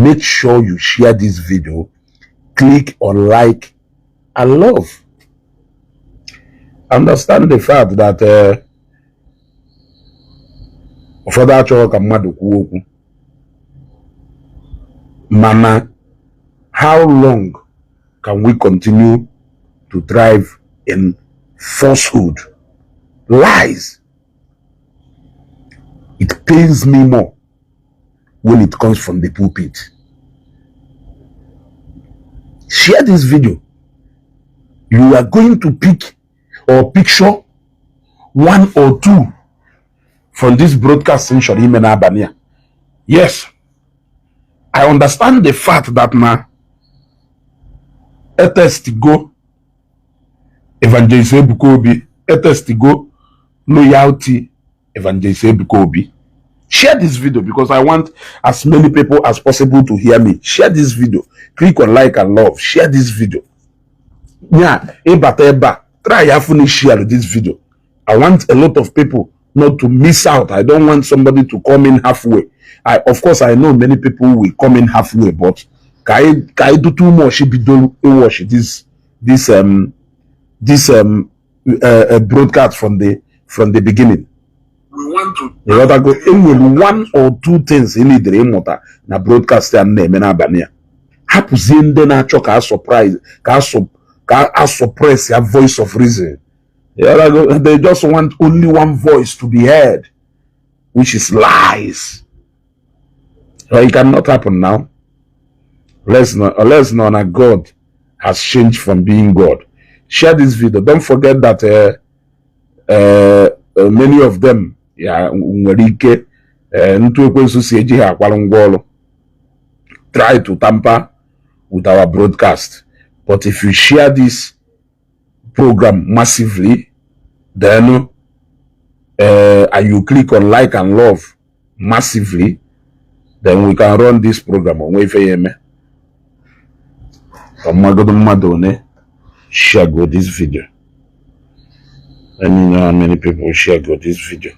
make sure you share this video, click on like and love. Understand the fact that for that Mama, how long can we continue to thrive in falsehood, lies? It pains me more when it comes from the pulpit. Share this video. You are going to pick or picture one or two from this broadcasting. Yes, I understand the fact that now test go Evangelist Ebuka Obi, test go loyalty Evangelist Ebuka Obi. Share this video because I want as many people as possible to hear me. Share this video. Click on like and love. Share this video. Yeah, try to share this video. I want a lot of people not to miss out. I don't want somebody to come in halfway. Of course, I know many people will come in halfway, but can I do too much? Be do watch this broadcast from the beginning. We want to go one or two things in the na broadcast and name na bania. Happens in the natural surprise, suppress your voice of reason. They just want only one voice to be heard, which is lies. So it cannot happen now. Unless not God has changed from being God. Share this video. Don't forget that many of them, try to tamper with our broadcast. But if you share this program massively, then and you click on like and love massively, then we can run this program on WFAM. Share go this video. Let me know how many people share go this video.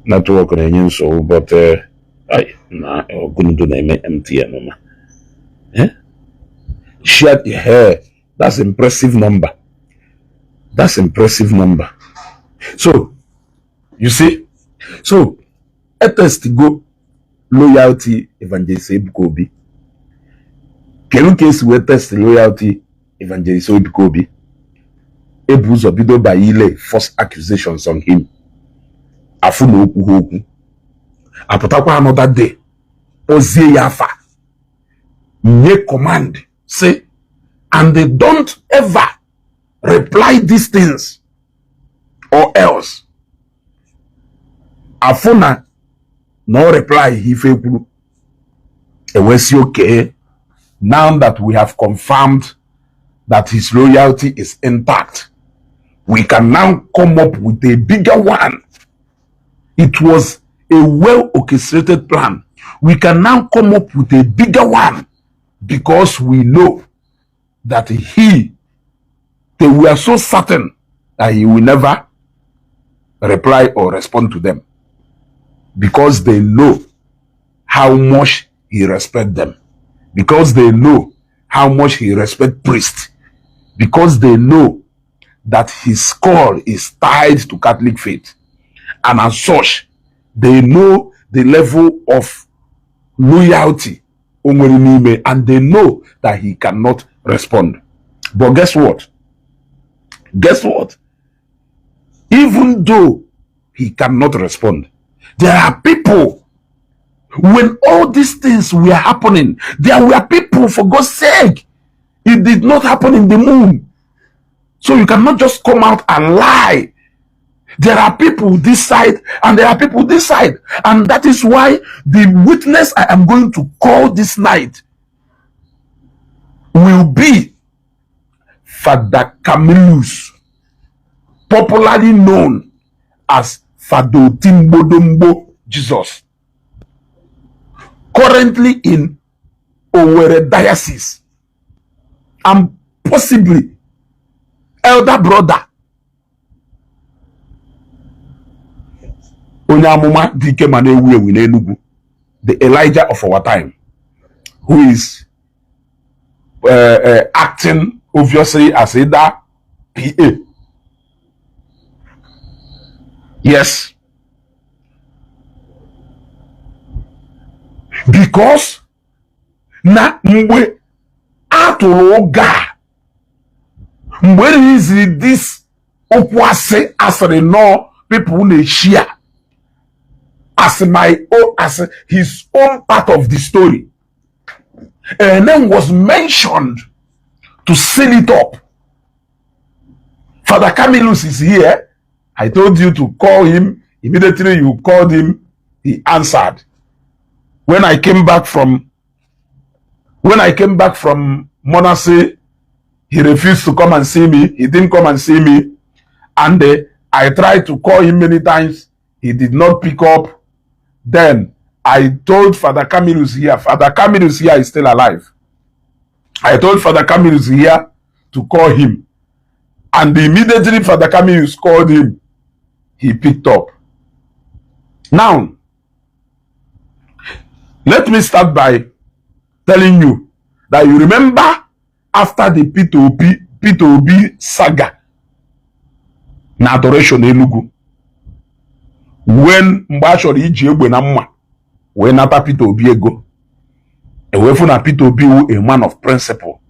Not working again, so but couldn't do the MTN. Share here. That's impressive number. That's impressive number. So you see, so let us go loyalty Evangelist Ebuka Obi. Can you case we test loyalty Evangelist Ebuka Obi? Ebuzo bido by ile false accusations on him. Afuno oku. Apotakwa another day. Ozie yafa. Nye command. Say, and they don't ever reply these things or else. Afuna no reply he fekulu. It was okay. Now that we have confirmed that his loyalty is intact, we can now come up with a bigger one. It was a well-orchestrated plan. We can now come up with a bigger one because we know that they were so certain that he will never reply or respond to them because they know how much he respects them, because they know how much he respects priests, because they know that his call is tied to Catholic faith, and as such, they know the level of loyalty, and they know that he cannot respond. But guess what? Guess what? Even though he cannot respond, there are people. When all these things were happening, there were people, for God's sake. It did not happen in the moon. So you cannot just come out and lie. There are people this side and there are people this side. And that is why the witness I am going to call this night will be Father Camillus, popularly known as Fadotimbodombo Jesus, currently in Owerri Diocese, and possibly elder brother Onyamuma Dike Manewu Enugu, the Elijah of our time, who is acting obviously as either PA. Yes. Because na mgbe atụrụ ụga mgbe is this okwu asịrị no people na-eshia as his own part of the story, and then was mentioned to seal it up. Father Camillus is here. I told you to call him. Immediately you called him, he answered. When I came back from Monase, he refused to come and see me. He didn't come and see me. And I tried to call him many times. He did not pick up. Then I told Father Camillus here. Father Camillus here is still alive. I told Father Camillus here to call him. And immediately Father Camillus called him. He picked up. Now, let me start by telling you that you remember after the Peter Obi saga na adoration Enugu, when Mbaka iji egbe na mma we nata Peter Obi ego, ewefu na Peter Obi, a man of principle,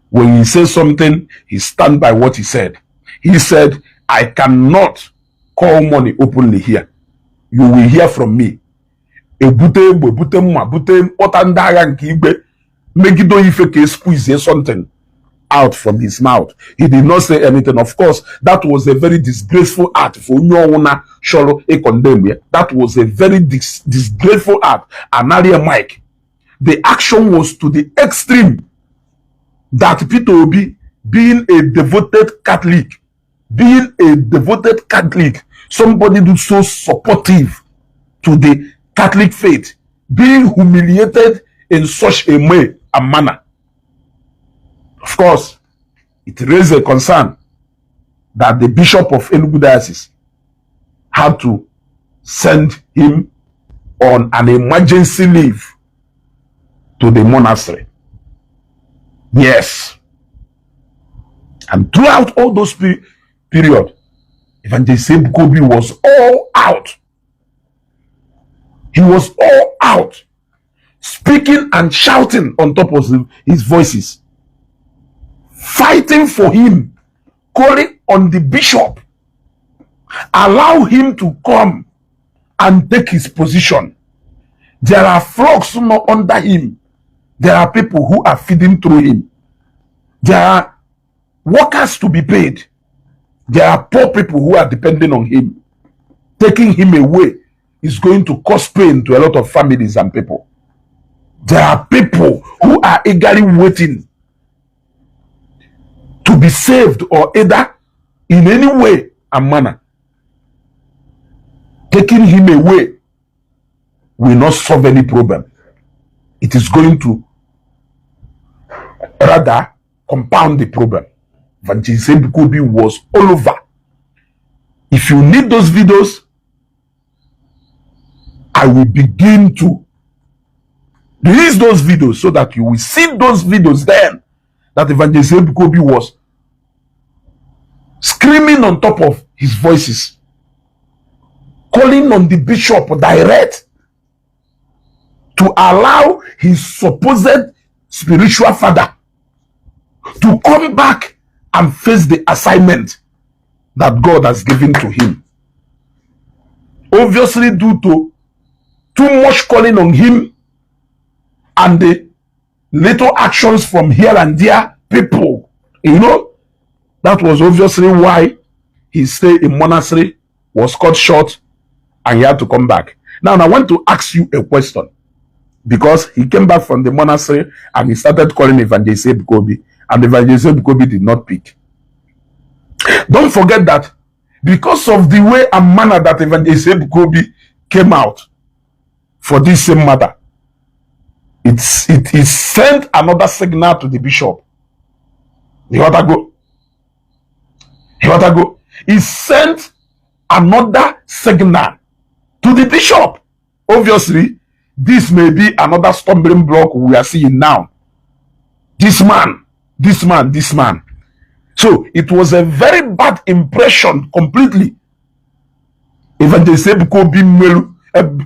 when he says something, he stand by what he said. He said, I cannot call money openly here. You will hear from me. Ebute mma bute kpọta ndị agha nke igbe megido ife ka squeeze something out from his mouth. He did not say anything. Of course, that was a very disgraceful act for Nyona Shoro a condemn. That was a very disgraceful act. Analia Mike. The action was to the extreme that Peter Obi, being a devoted Catholic, somebody who's so supportive to the Catholic faith, being humiliated in such a way and manner. Of course, it raised a concern that the Bishop of Enugu Diocese had to send him on an emergency leave to the monastery. Yes. And throughout all those period, Evangelist Ebuka Obi was all out. He was all out, speaking and shouting on top of his voices, fighting for him, calling on the bishop, allow him to come and take his position. There are flocks not under him. There are people who are feeding through him. There are workers to be paid. There are poor people who are depending on him. Taking him away is going to cause pain to a lot of families and people. There are people who are eagerly waiting to be saved or either in any way and manner. Taking him away will not solve any problem. It is going to rather compound the problem. Evangelist Ebuka Obi was all over. If you need those videos, I will begin to release those videos so that you will see those videos then that Evangelist Ebuka Obi was screaming on top of his voices, calling on the bishop direct to allow his supposed spiritual father to come back and face the assignment that God has given to him. Obviously, due to too much calling on him and the little actions from here and there, people, that was obviously why his stay in monastery was cut short and he had to come back. Now, I want to ask you a question, because he came back from the monastery and he started calling Evangelist Ebuka Obi, and Evangelist Ebuka Obi did not pick. Don't forget that because of the way and manner that Evangelist Ebuka Obi came out for this same matter, it sent another signal to the bishop. He ought to go. He sent another signal to the bishop. Obviously, this may be another stumbling block we are seeing now. This man. So it was a very bad impression completely. Evangelist Ebuka Obi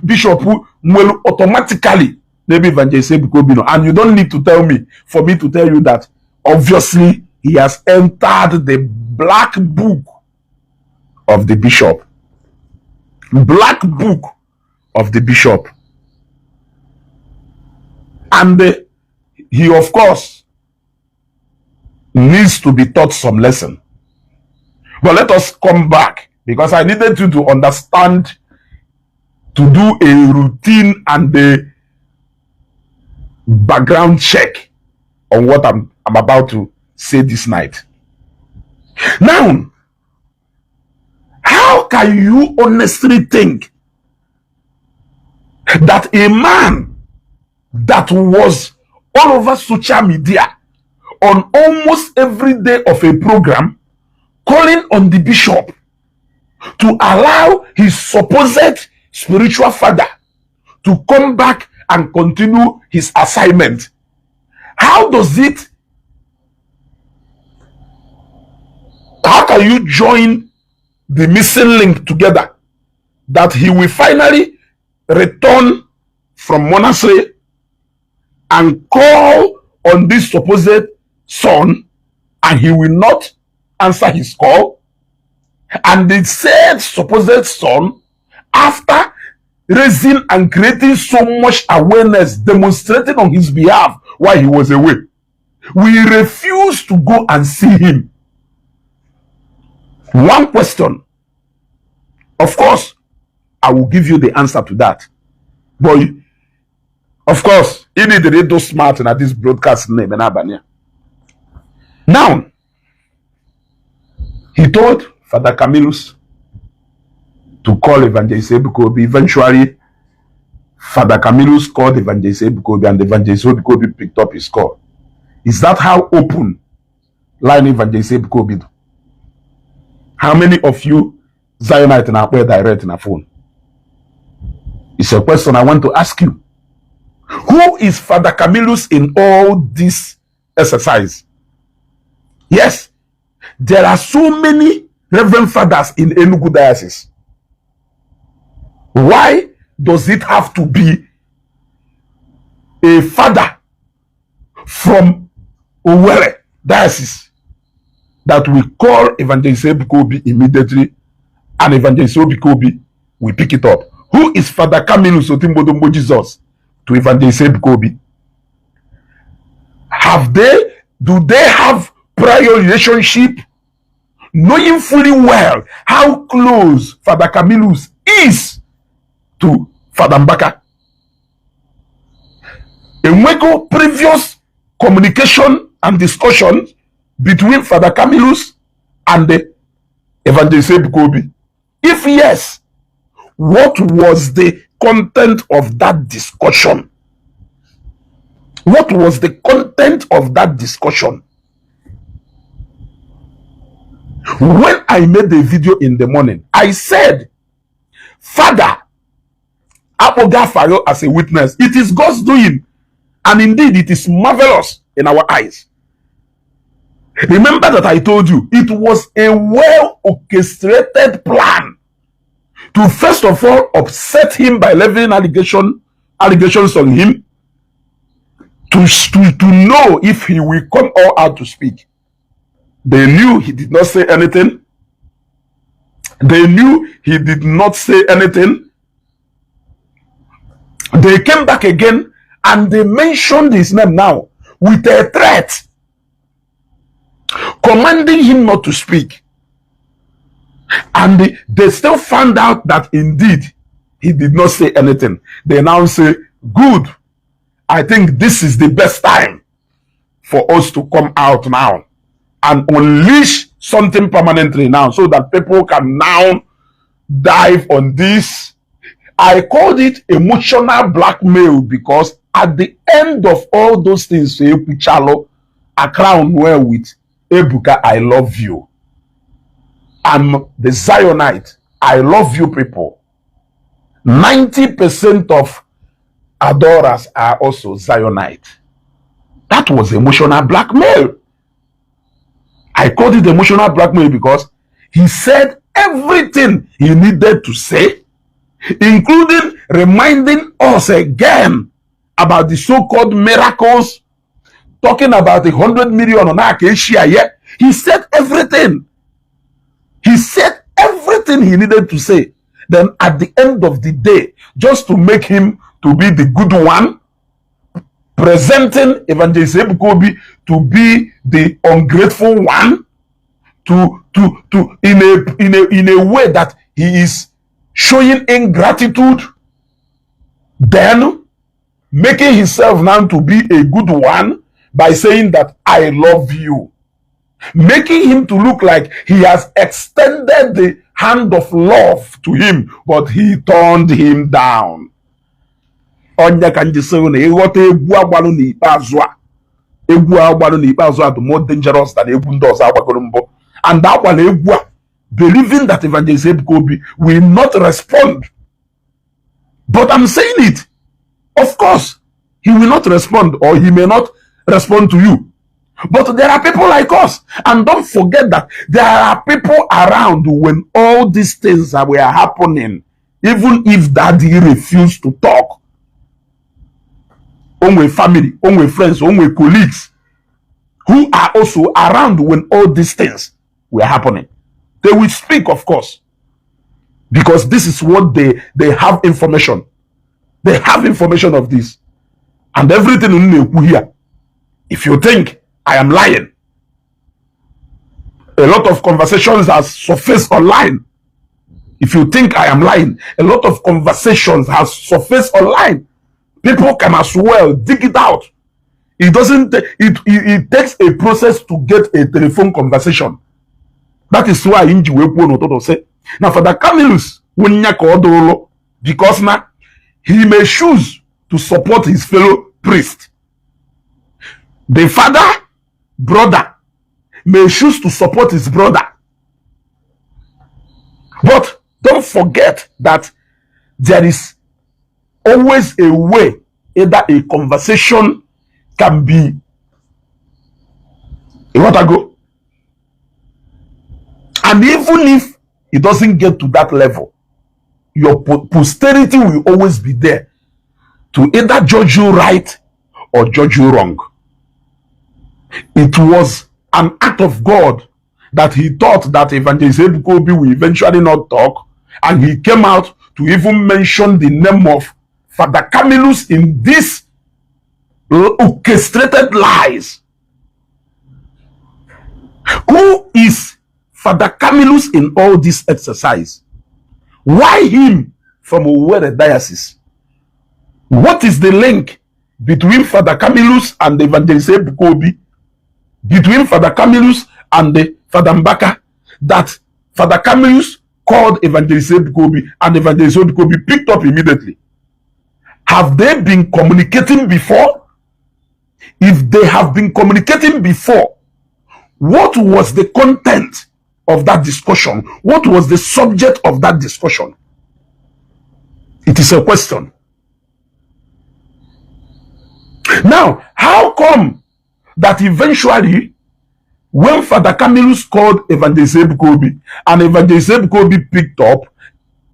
Bishop Mwelu automatically maybe Evangelist Ebuka Obi, and you don't need to tell me for me to tell you that obviously he has entered the black book of the bishop. Black book of the bishop. And he of course needs to be taught some lesson. But let us come back, because I needed you to understand, to do a routine and a background check on what I'm about to say this night. Now, how can you honestly think that a man that was all over social media on almost every day of a program calling on the bishop to allow his supposed spiritual father to come back and continue his assignment? How can you join the missing link together that he will finally return from monastery and call on this supposed son, and he will not answer his call, and the said supposed son, after raising and creating so much awareness, demonstrating on his behalf while he was away, we refuse to go and see him? One question. Of course, I will give you the answer to that. But of course, he need to do smart in this broadcast name. Now, he told Father Camillus to call Evangelist Ebuka Obi. Eventually, Father Camillus called Evangelist Ebuka Obi, and Evangelist Ebuka Obi picked up his call. Is that how open line Evangelist Ebuka Obi do? How many of you Zionites now play direct in a phone? It's a question I want to ask you. Who is Father Camillus in all this exercise? Yes, there are so many Reverend Fathers in Enugu Diocese. Why does it have to be a father from Owerri Diocese that we call Evangelist Ebuka Obi immediately, and Evangelist Ebuka Obi will pick it up? Who is Father Camillus Otimbodombo Jesus to Evangelist Ebuka Obi? Do they have prior relationship, knowing fully well how close Father Camillus is to Father Mbaka? Enwego previous communication and discussion between Father Camillus and the Evangelist Ebuka Obi? If yes, what was the content of that discussion? What was the content of that discussion? When I made the video in the morning, I said, Father, Apoga Faro as a witness, it is God's doing, and indeed it is marvelous in our eyes. Remember that I told you it was a well orchestrated plan to first of all upset him by levying allegations on him, to know if he will come all out to speak. They knew he did not say anything. They knew he did not say anything. They came back again and they mentioned his name now with a threat, commanding him not to speak. And they still found out that indeed he did not say anything. They now say, good, I think this is the best time for us to come out now and unleash something permanently now, so that people can now dive on this. I called it emotional blackmail, because at the end of all those things, a crown wear with Ebuka, I love you. I'm the Zionite. I love you people. 90% of adorers are also Zionites. That was emotional blackmail. I called it emotional blackmail because he said everything he needed to say, including reminding us again about the so-called miracles, talking about 100 million on Acacia. Yeah, he said everything. He said everything he needed to say. Then at the end of the day, just to make him to be the good one, presenting Evangelist Ebuka Obi to be the ungrateful one, in a way that he is showing ingratitude, then making himself now to be a good one by saying that I love you, making him to look like he has extended the hand of love to him, but he turned him down. Onye ka nji sị na ịghọta egwu agbalụ n'ikpeazụ a, egwu agbalụ n'ikpeazụ a dị more dangerous than egwu ndị ọzọ agbagoro mbụ. And agbala egwu a, believing that Evangelist Ebuka Obi will not respond. But I'm saying it. Of course, he will not respond, or he may not respond to you. But there are people like us. And don't forget that there are people around when all these things that were happening, even if daddy refused to talk. Only family, only friends, only colleagues who are also around when all these things were happening. They will speak, of course, because this is what they have information. They have information of this. And everything in here. If you think I am lying, a lot of conversations have surfaced online. If you think I am lying, a lot of conversations have surfaced online. People can as well dig it out. It doesn't. It takes a process to get a telephone conversation. That is why Inji Wekwo say now for the Camillus because now he may choose to support his fellow priest. The father, brother, may choose to support his brother. But don't forget that there is always a way, either a conversation can be and even if it doesn't get to that level, your posterity will always be there to either judge you right or judge you wrong. It was an act of God that he thought that Evangelist Ebuka Obi will eventually not talk, and he came out to even mention the name of Father Camillus in these orchestrated lies. Who is Father Camillus in all this exercise? Why him from Owerri diocese? What is the link between Father Camillus and Evangelist Ebuka Obi? Between Father Camillus and the Father Mbaka, that Father Camillus called Evangelist Ebuka Obi and Evangelist Ebuka Obi picked up immediately? Have they been communicating before? If they have been communicating before, what was the content of that discussion? What was the subject of that discussion? It is a question. Now, how come that eventually, when Father Camillus called Evangelist Ebuka Obi and Evangelist Ebuka Obi picked up,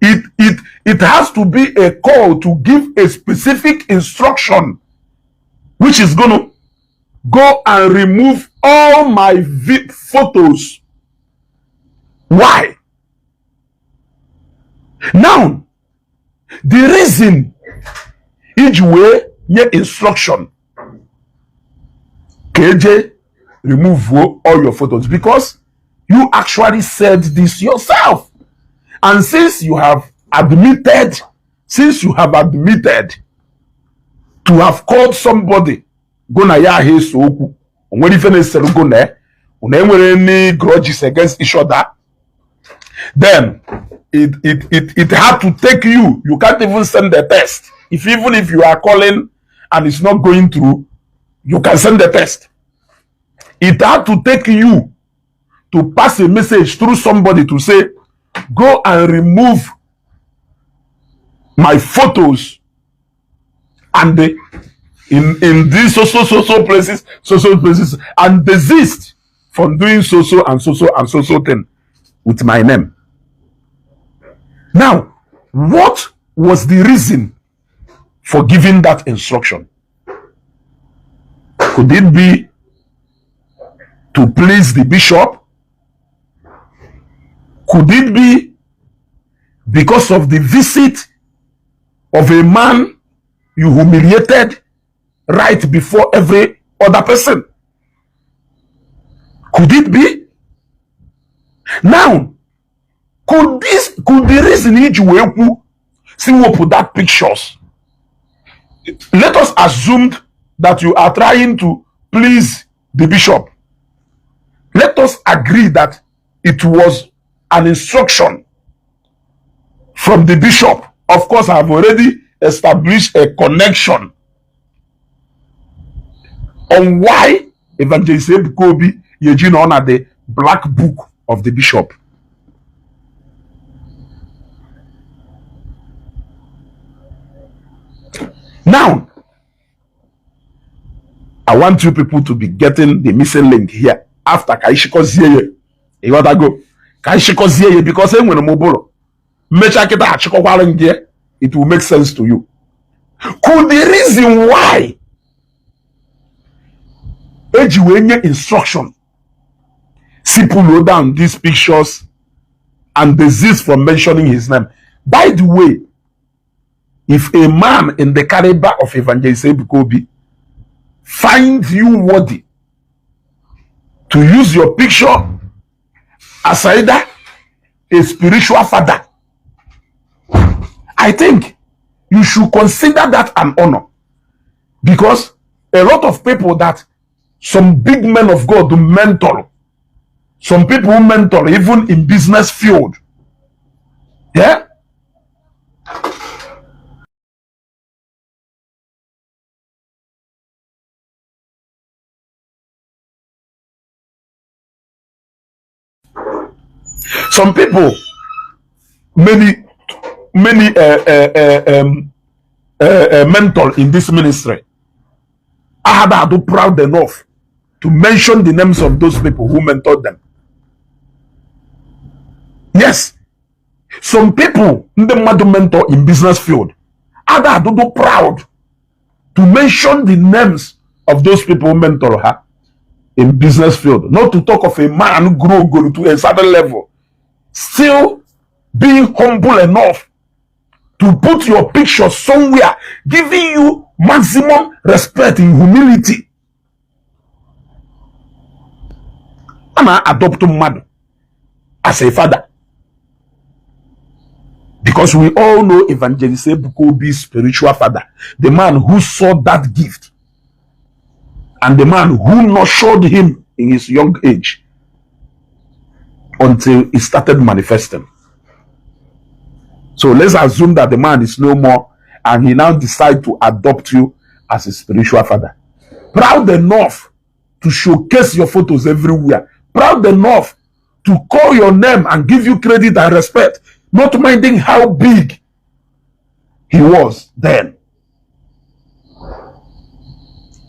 it has to be a call to give a specific instruction, which is going to go and remove all my photos. Why? Now, the reason each way your instruction KJ remove all your photos, because you actually said this yourself. And since you have admitted to have called somebody gonna ya his oku, when if any grudges against each other, then it had to take you. You can't even send the test. Even if you are calling and it's not going through, you can send the test. It had to take you to pass a message through somebody to say, go and remove my photos and they, in these so places, and desist from doing so thing with my name. Now, what was the reason for giving that instruction? Could it be to please the bishop? Could it be because of the visit of a man you humiliated right before every other person? Could it be? Now, could the reason you see we put that pictures? Let us assume that you are trying to please the bishop. Let us agree that it was an instruction from the bishop. Of course, I have already established a connection on why Evangelist Ebuka Obi Yejin honor the black book of the bishop. Now, I want you people to be getting the missing link here after Kaishiko Ziye. You gotta go. Kaishiko Ziye, because when mobile it will make sense to you. Could the reason why Ejiwenye instruction simple down these pictures and desist from mentioning his name? By the way, if a man in the caliber of Evangelist Ebuka Obi finds you worthy to use your picture as either a spiritual father, I think you should consider that an honor, because a lot of people that some big men of God do mentor, some people who mentor even in business field, yeah. Some people, many mentor in this ministry, are proud enough to mention the names of those people who mentored them. Yes, some people the mentor in business field are proud to mention the names of those people who mentor her in business field. Not to talk of a man who grow to a certain level, still being humble enough to put your picture somewhere, giving you maximum respect in humility. I'm adopting man as a father, because we all know Evangelist Ebuka Obi's spiritual father, the man who saw that gift and the man who nurtured him in his young age until it started manifesting. So let's assume that the man is no more and he now decides to adopt you as a spiritual father. Proud enough to showcase your photos everywhere. Proud enough to call your name and give you credit and respect, not minding how big he was then.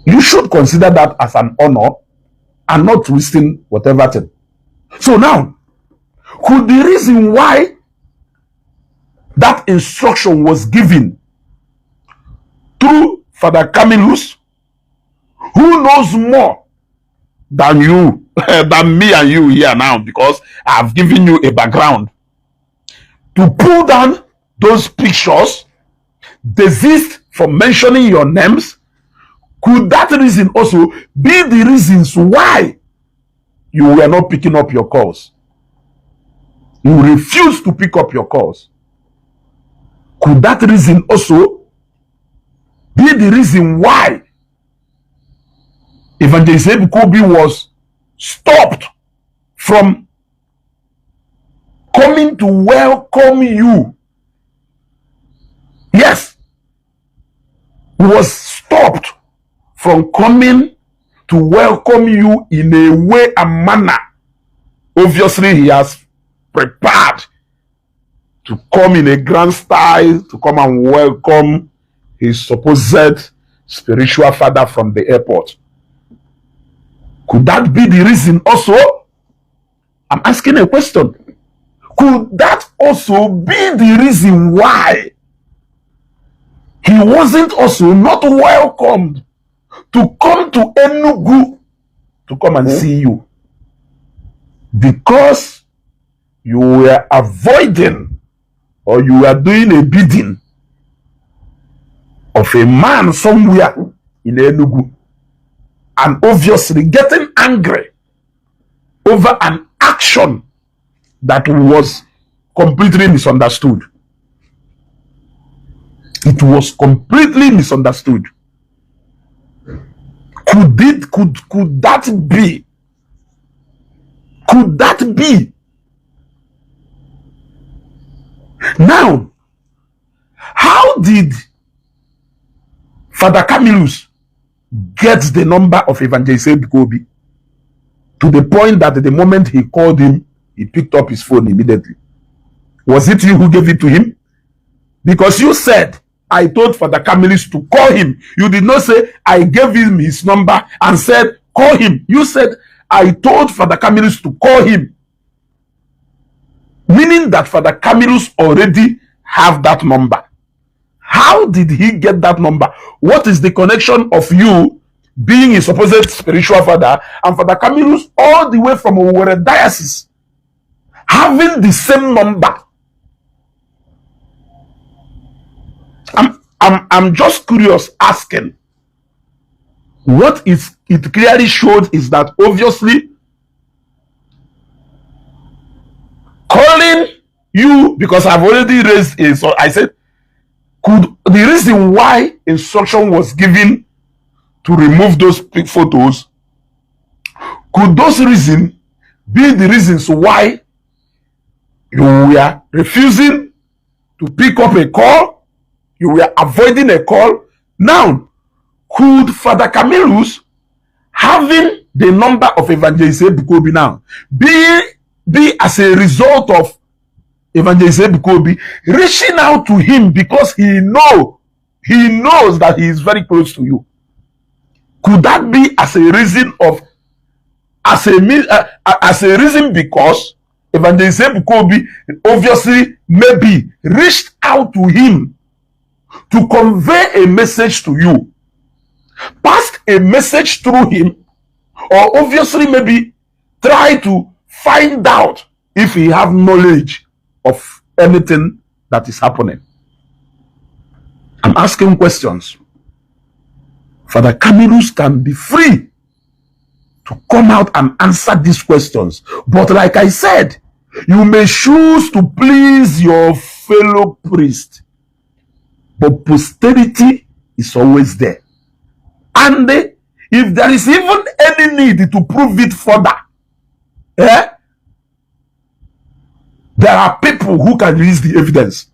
You should consider that as an honor and not twisting whatever thing. So now, could the reason why that instruction was given through Father Camillus, who knows more than you, than me and you here now, because I've given you a background, to pull down those pictures, desist from mentioning your names? Could that reason also be the reasons why you were not picking up your calls? You refuse to pick up your calls. Could that reason also be the reason why Evangelist Ebuka Obi was stopped from coming to welcome you? Yes, he was stopped from coming to welcome you in a way and manner. Obviously, he has prepared to come in a grand style, to come and welcome his supposed spiritual father from the airport. Could that be the reason also? I'm asking a question. Could that also be the reason why he wasn't also not welcomed to come to Enugu to come and see you? Because you were avoiding, or you were doing a bidding of a man somewhere in Enugu, and obviously getting angry over an action that was completely misunderstood. It was completely misunderstood. Could that be? Could that be? Now, how did Father Camillus get the number of Evangelist Ebuka Obi to the point that the moment he called him, he picked up his phone immediately? Was it you who gave it to him? Because you said, I told Father Camillus to call him. You did not say, I gave him his number and said, call him. You said, I told Father Camillus to call him. Meaning that Father Camillus already have that number. How did he get that number? What is the connection of you being his supposed spiritual father and Father Camillus all the way from Owerri diocese having the same number? I'm just curious, asking. What it clearly showed is that obviously calling you, because I've already raised it, so I said, could the reason why instruction was given to remove those photos, could those reasons be the reasons why you were refusing to pick up a call? You were avoiding a call. Now, could Father Camillus having the number of Evangelist Ebuka Obi now be as a result of Evangelist Ebuka Obi reaching out to him because he knows that he is very close to you? Could that be as a reason of as a reason because Evangelist Ebuka Obi obviously maybe reached out to him to convey a message to you, passed a message through him, or obviously maybe try to find out if he have knowledge of anything that is happening? I'm asking questions. Father Camillus can be free to come out and answer these questions. But like I said, you may choose to please your fellow priest, but posterity is always there. And if there is even any need to prove it further, there are people who can release the evidence.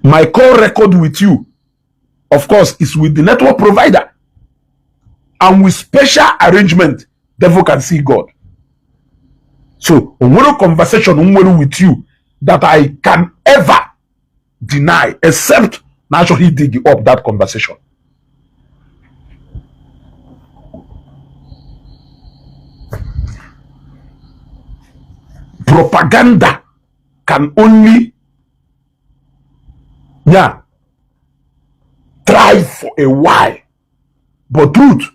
My call record with you, of course, is with the network provider. And with special arrangement, devil can see God. So, no conversation with you that I can ever deny, except naturally dig up that conversation. Propaganda can only thrive for a while, but truth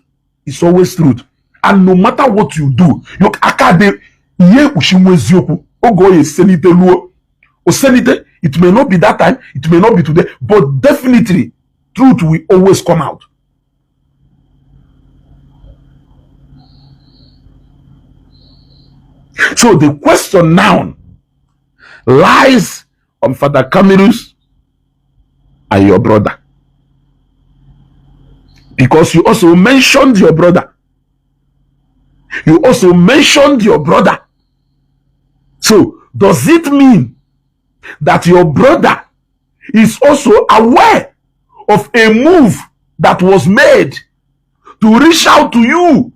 is always truth. And no matter what you do, you akade ye ushimwezioku ogo ye senite luo o senite. It may not be that time, it may not be today, but definitely truth will always come out. So the question now lies on Father Camillus and your brother, because you also mentioned your brother. You also mentioned your brother. So does it mean that your brother is also aware of a move that was made to reach out to you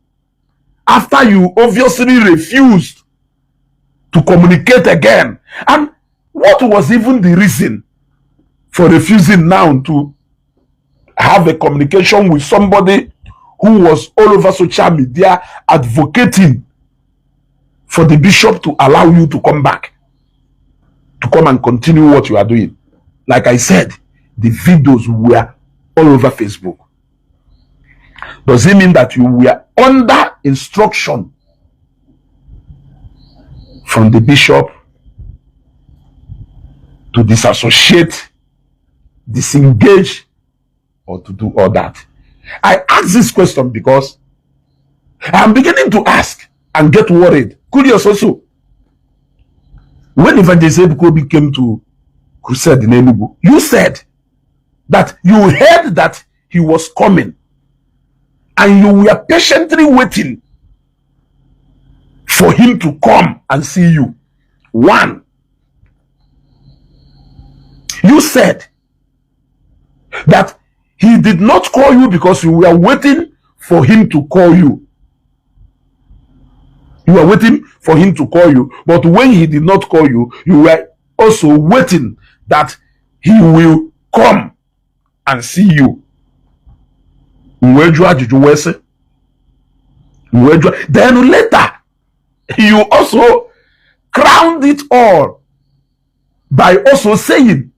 after you obviously refused to communicate again? And what was even the reason for refusing now to have a communication with somebody who was all over social media advocating for the bishop to allow you to come back, to come and continue what you are doing. Like I said, the videos were all over Facebook. Does it mean that you were under instruction from the bishop to disassociate, disengage, or to do all that? I ask this question because I'm beginning to ask and get worried, curious also. When Evangelist Ebuka Obi came to crusade in Enugu, you said that you heard that he was coming and you were patiently waiting for him to come and see you. One, you said that he did not call you because you were waiting for him to call you. You were waiting for him to call you, but when he did not call you, you were also waiting that he will come and see you. Then later, you also crowned it all by also saying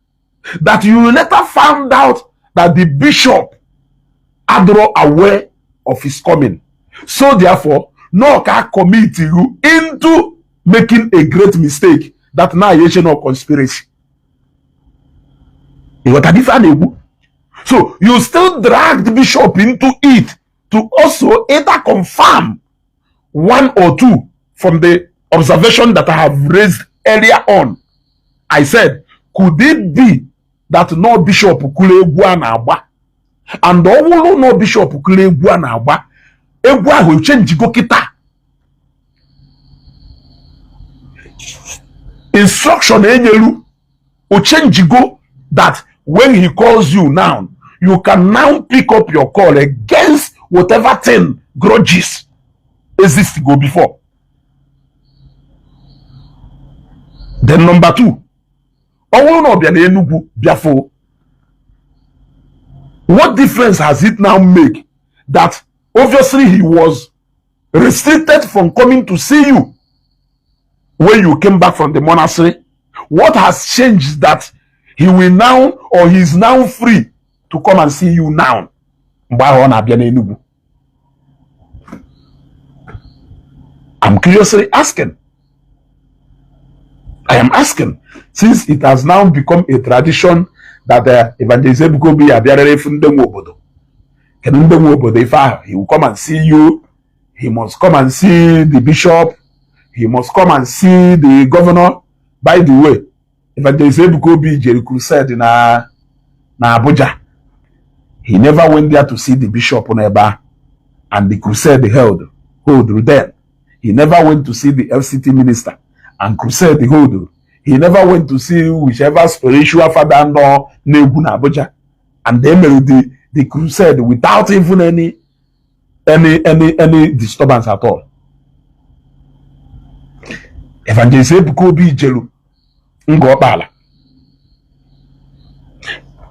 that you later found out that the bishop had not aware of his coming. So therefore, no can commit you into making a great mistake that now is no conspiracy. So you still drag the bishop into it to also either confirm one or two from the observation that I have raised earlier on. I said, could it be that no bishop kule agba, and all no bishop kule agba, egwa will change go kita. Instruction enyelu will change go that when he calls you now, you can now pick up your call against whatever thing grudges exist go before. Then number two, what difference has it now make that obviously he was restricted from coming to see you when you came back from the monastery? What has changed that he will now, or he is now free to come and see you now? I'm curiously asking. I am asking, since it has now become a tradition that Evangelist Ebuka Obi abiarere fundemu obodo. If he will come and see you, he must come and see the bishop, he must come and see the governor. By the way, Evangelist Ebuka Obi Jerry crusade na Abuja. He never went there to see the bishop on Eba and the crusade held then. He never went to see the FCT minister and crusade hold. He never went to see whichever spiritual father no Nebu na Abuja, and they made the crusade without even any disturbance at all. Evangelist Ebuka Obi Jelu Ngopala.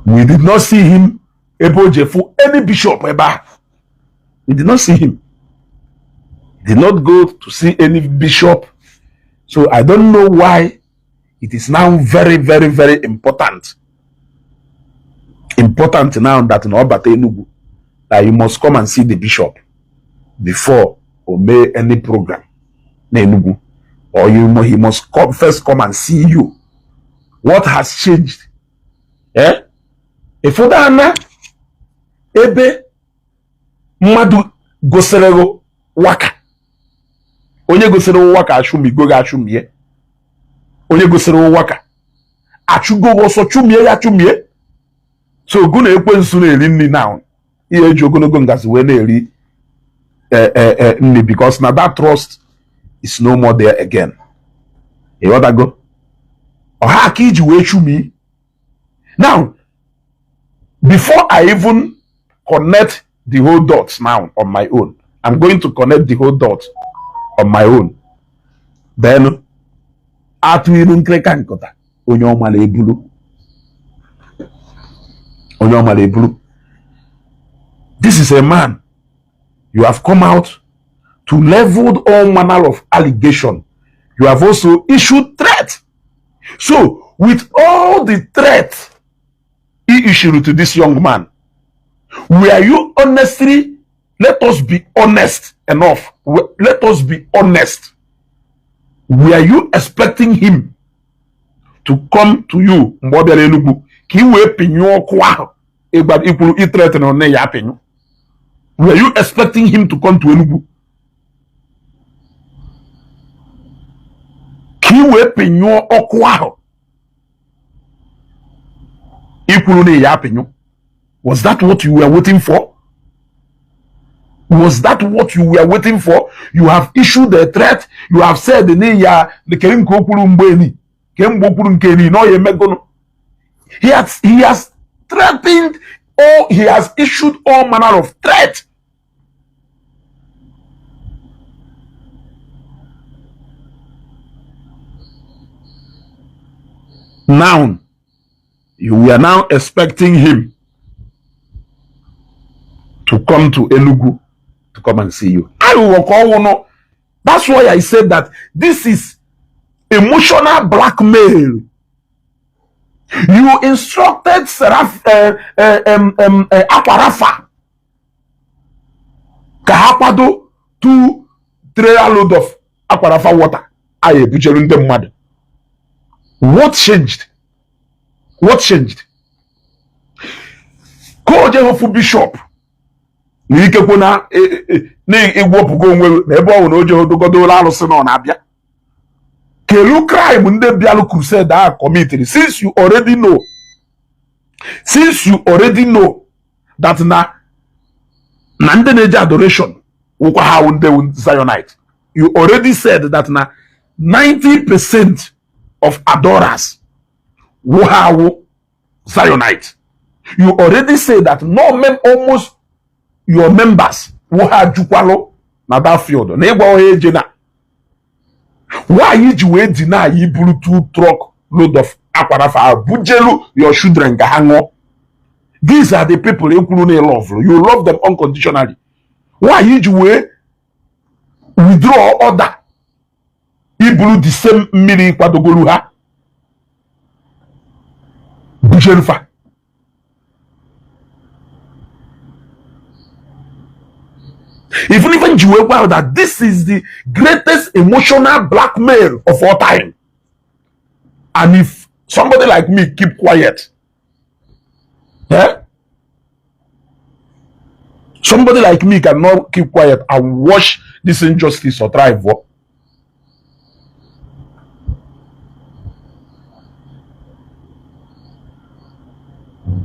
We did not see him able for any bishop ever. We did not see him. Did not go to see any bishop. So I don't know why it is now very, very, very important. Important now that in Obata Enugu that you must come and see the bishop before or make any program in Enugu. Or he must first come and see you. What has changed? Eh? Efodana ebe madu goserego waka. Onye goserego waka ashumi goga ashumie. Onye goserego waka achugo goso chumie ya chumie. So guna ekwensu na eri nni now. Iye eji ogonogo ngazi we na eri nni, because now that trust is no more there again. You want to go? Or how can you wait to me? Now, before I even connect the whole dots now on my own, I'm going to connect the whole dots on my own. Then, This is a man. You have come out to level all manner of allegation. You have also issued threat. So, with all the threat he issued to this young man, were you honestly, let us be honest enough. Let us be honest. Were you expecting him to come to you? Were you expecting him to come to Enugu? Was that what you were waiting for? Was that what you were waiting for? You have issued a threat. You have said the name he has threatened, or he has issued all manner of threat. Now, you are now expecting him to come to Enugu to come and see you. That's why I said that this is emotional blackmail. You instructed Aquarafa Kahapado 2 trailer load of Aquarafa water. What changed? What changed? Ko Jehofu Bishop. Kelu crime nde bialu crusade are committed. Since you already know that Nandeneja adoration Zionite, you already said that 90% of adorers will Zionite. You already say that almost your members will have Jukwalo na that field. Why you deny you blew 2 truck load of Aquarafa Bujelu your children gahango? These are the people you love. You love them unconditionally. Why you withdraw order? He blew the same mini Kwadogoluha Bujelufa. Even you aware that this is the greatest emotional blackmail of all time. And if somebody like me keep quiet, somebody like me cannot keep quiet and watch this injustice or thrive.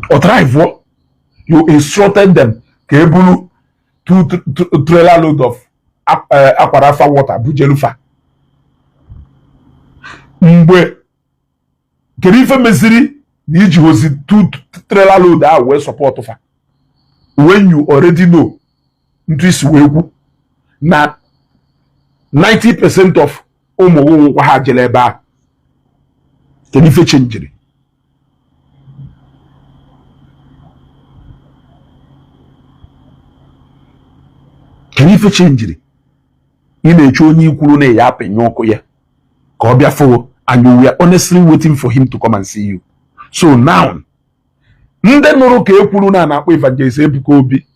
Or thrive. You instructed them. Kebulu 2 trailer load of Aquarafa water, Bujelufa. Mbe Kerife Mesiri, Niji was 2 trailer load that were support of her. When you already know, this wewu na 90% of Omo Wahajeleba, Kerife change. Can you change it? In a choni kurune yape nyoko ya. Kobia for, and you were honestly waiting for him to come and see you. So now, nde noro ke kuruna na Evangelist Ebuka Obi.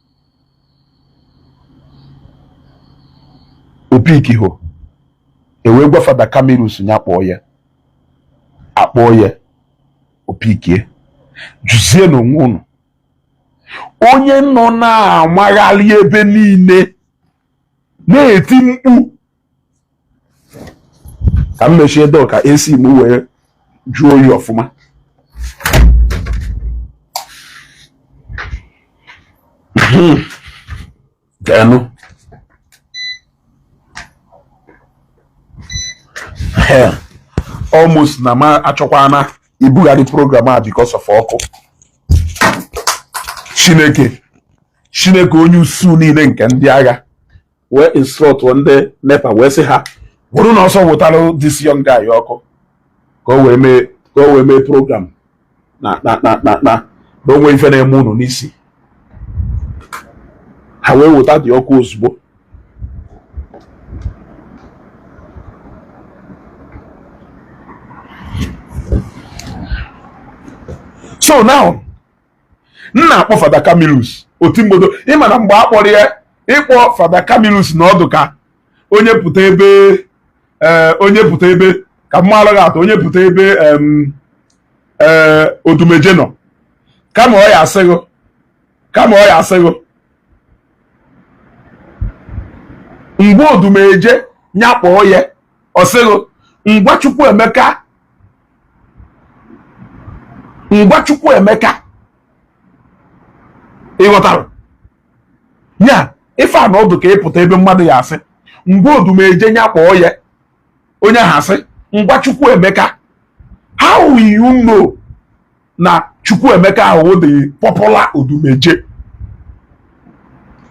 Opiki ho. Ewe gwa Father Camerus nyapo ya. Apo ya. Opiki. Juzie no ngono. Onye nọ na amaghali ebe niile na-eti mkpu ka m mechie dọ ka esi m wee jụọ oyi ọfụma. Denu almost na ma achọkwana ibugharị program a because of ọkụ. Chineke onye usu niile nke ndị agha wee instruct ndị NEPA wee sị ha bụrụ na ọsọ wụtara this young guy ọkụ ka o wee mee program Don't wait for the moon on this. However, without your course, so now, nna akpọ Fada Camillus Otimbodo ịma na mgbe akpọrọ ya ịkpọ Fada Camillus na ọdụ ka onye pụta ebe ka mmalụ ga atọ onye pụta ebe Odumeje nọ kama ọ ya asịghị mgbe Odumeje nyakpọọ ya ọsịghị ngwa Chukwuemeka ịghọtara ya ife a na ọdụ ka ịpụta ebe mmadụ ya asị mgbe Odumeje nyakpọọ ya onye ahụ asị ngwa Chukwuemeka. How will you know na Chukwuemeka ahụ the popular Odumeje?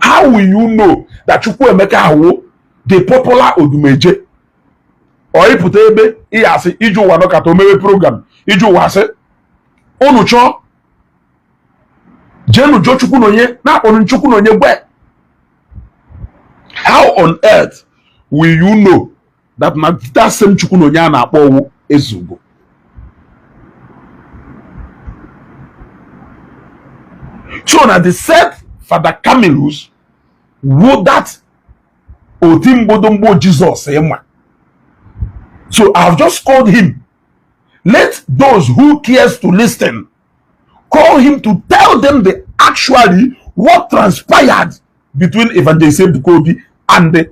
How will you know that Chukwuemeka ahụ the popular Odumeje? Ọ ịpụta ebe ị asị iji ụwa nọkata omewe program iji ụwa asị unu chọọ jenu jụọ Chukwu na onye na-akpọrọ Chukwu na onye gwe. How on earth will you know that that same Chukwu na onye a na-akpọ owu Ezugbo? So na the said Fada Camillus would that Otimbodombo Jesus ema. So I have just called him. Let those who cares to listen call him to tell them actually what transpired between Evangelist Ebuka Obi and the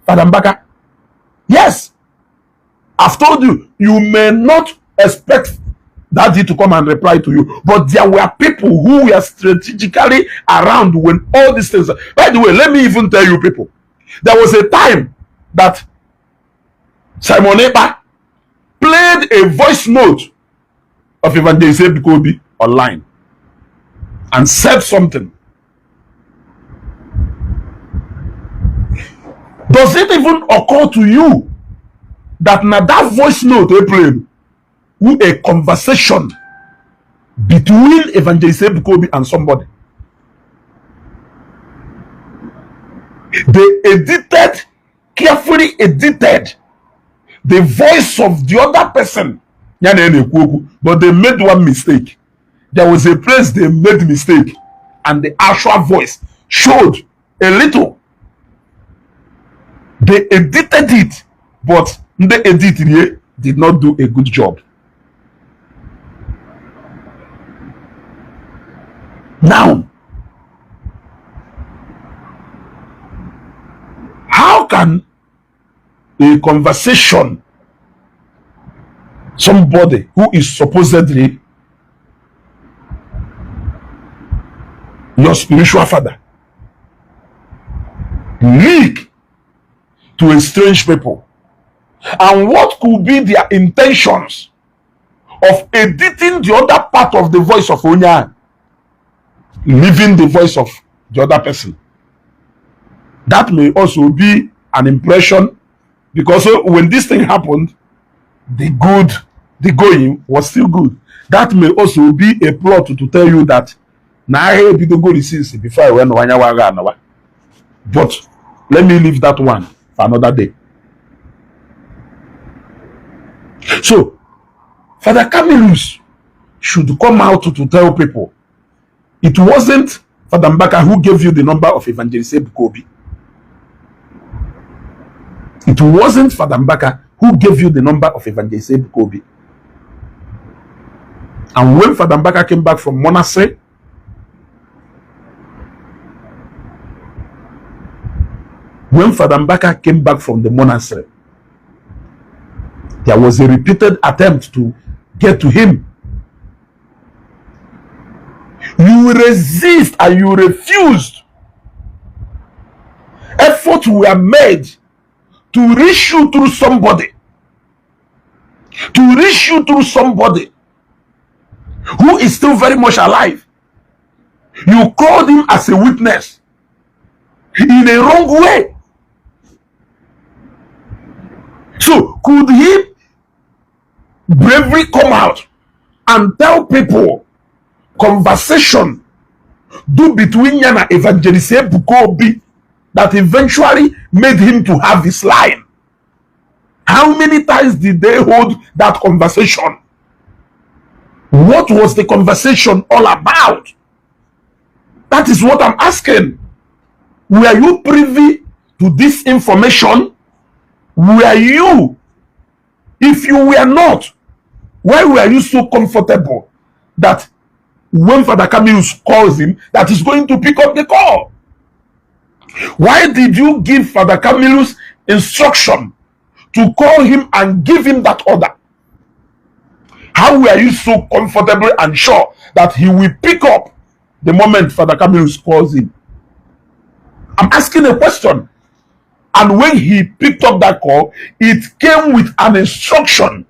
Fada Mbaka. Yes, I've told you, you may not expect Daddy to come and reply to you, but there were people who were strategically around when all these things. By the way, let me even tell you people, there was a time that Simon Ekpa played a voice note of Evangelist Ebuka Obi online and said something. Does it even occur to you that now that voice note they played with a conversation between Evangelist Ebuka Obi and somebody? They carefully edited the voice of the other person, but they made one mistake. There was a place they made mistake, and the actual voice showed a little. They edited it, but the editor did not do a good job. Now, how can a conversation, somebody who is supposedly your spiritual father, leak to a strange people? And what could be their intentions of editing the other part of the voice of Onya, leaving the voice of the other person? That may also be an impression, because when this thing happened, the going was still good. That may also be a plot to tell you that now I have to go since before I went. But let me leave that one for another day. So Father Camillus should come out to tell people it wasn't Father Mbaka who gave you the number of Evangelist Ebuka Obi. It wasn't Father Mbaka who gave you the number of Evangelist Ebuka Obi. And when Father Mbaka came back from monastery, there was a repeated attempt to get to him. You resist and you refused. Efforts were made to reach you through somebody. Who is still very much alive. You called him as a witness in a wrong way. So could he bravely come out and tell people conversation do between Yana Evangelist Ebuka Obi that eventually made him to have this line? How many times did they hold that conversation? What was the conversation all about? That is what I'm asking. Were you privy to this information? Were you? If you were not, why were you so comfortable that when Father Camillus calls him, that he's going to pick up the call? Why did you give Father Camillus instruction to call him and give him that order? How were you so comfortable and sure that he will pick up the moment Father Camillus calls him? I'm asking a question. And when he picked up that call, it came with an instruction.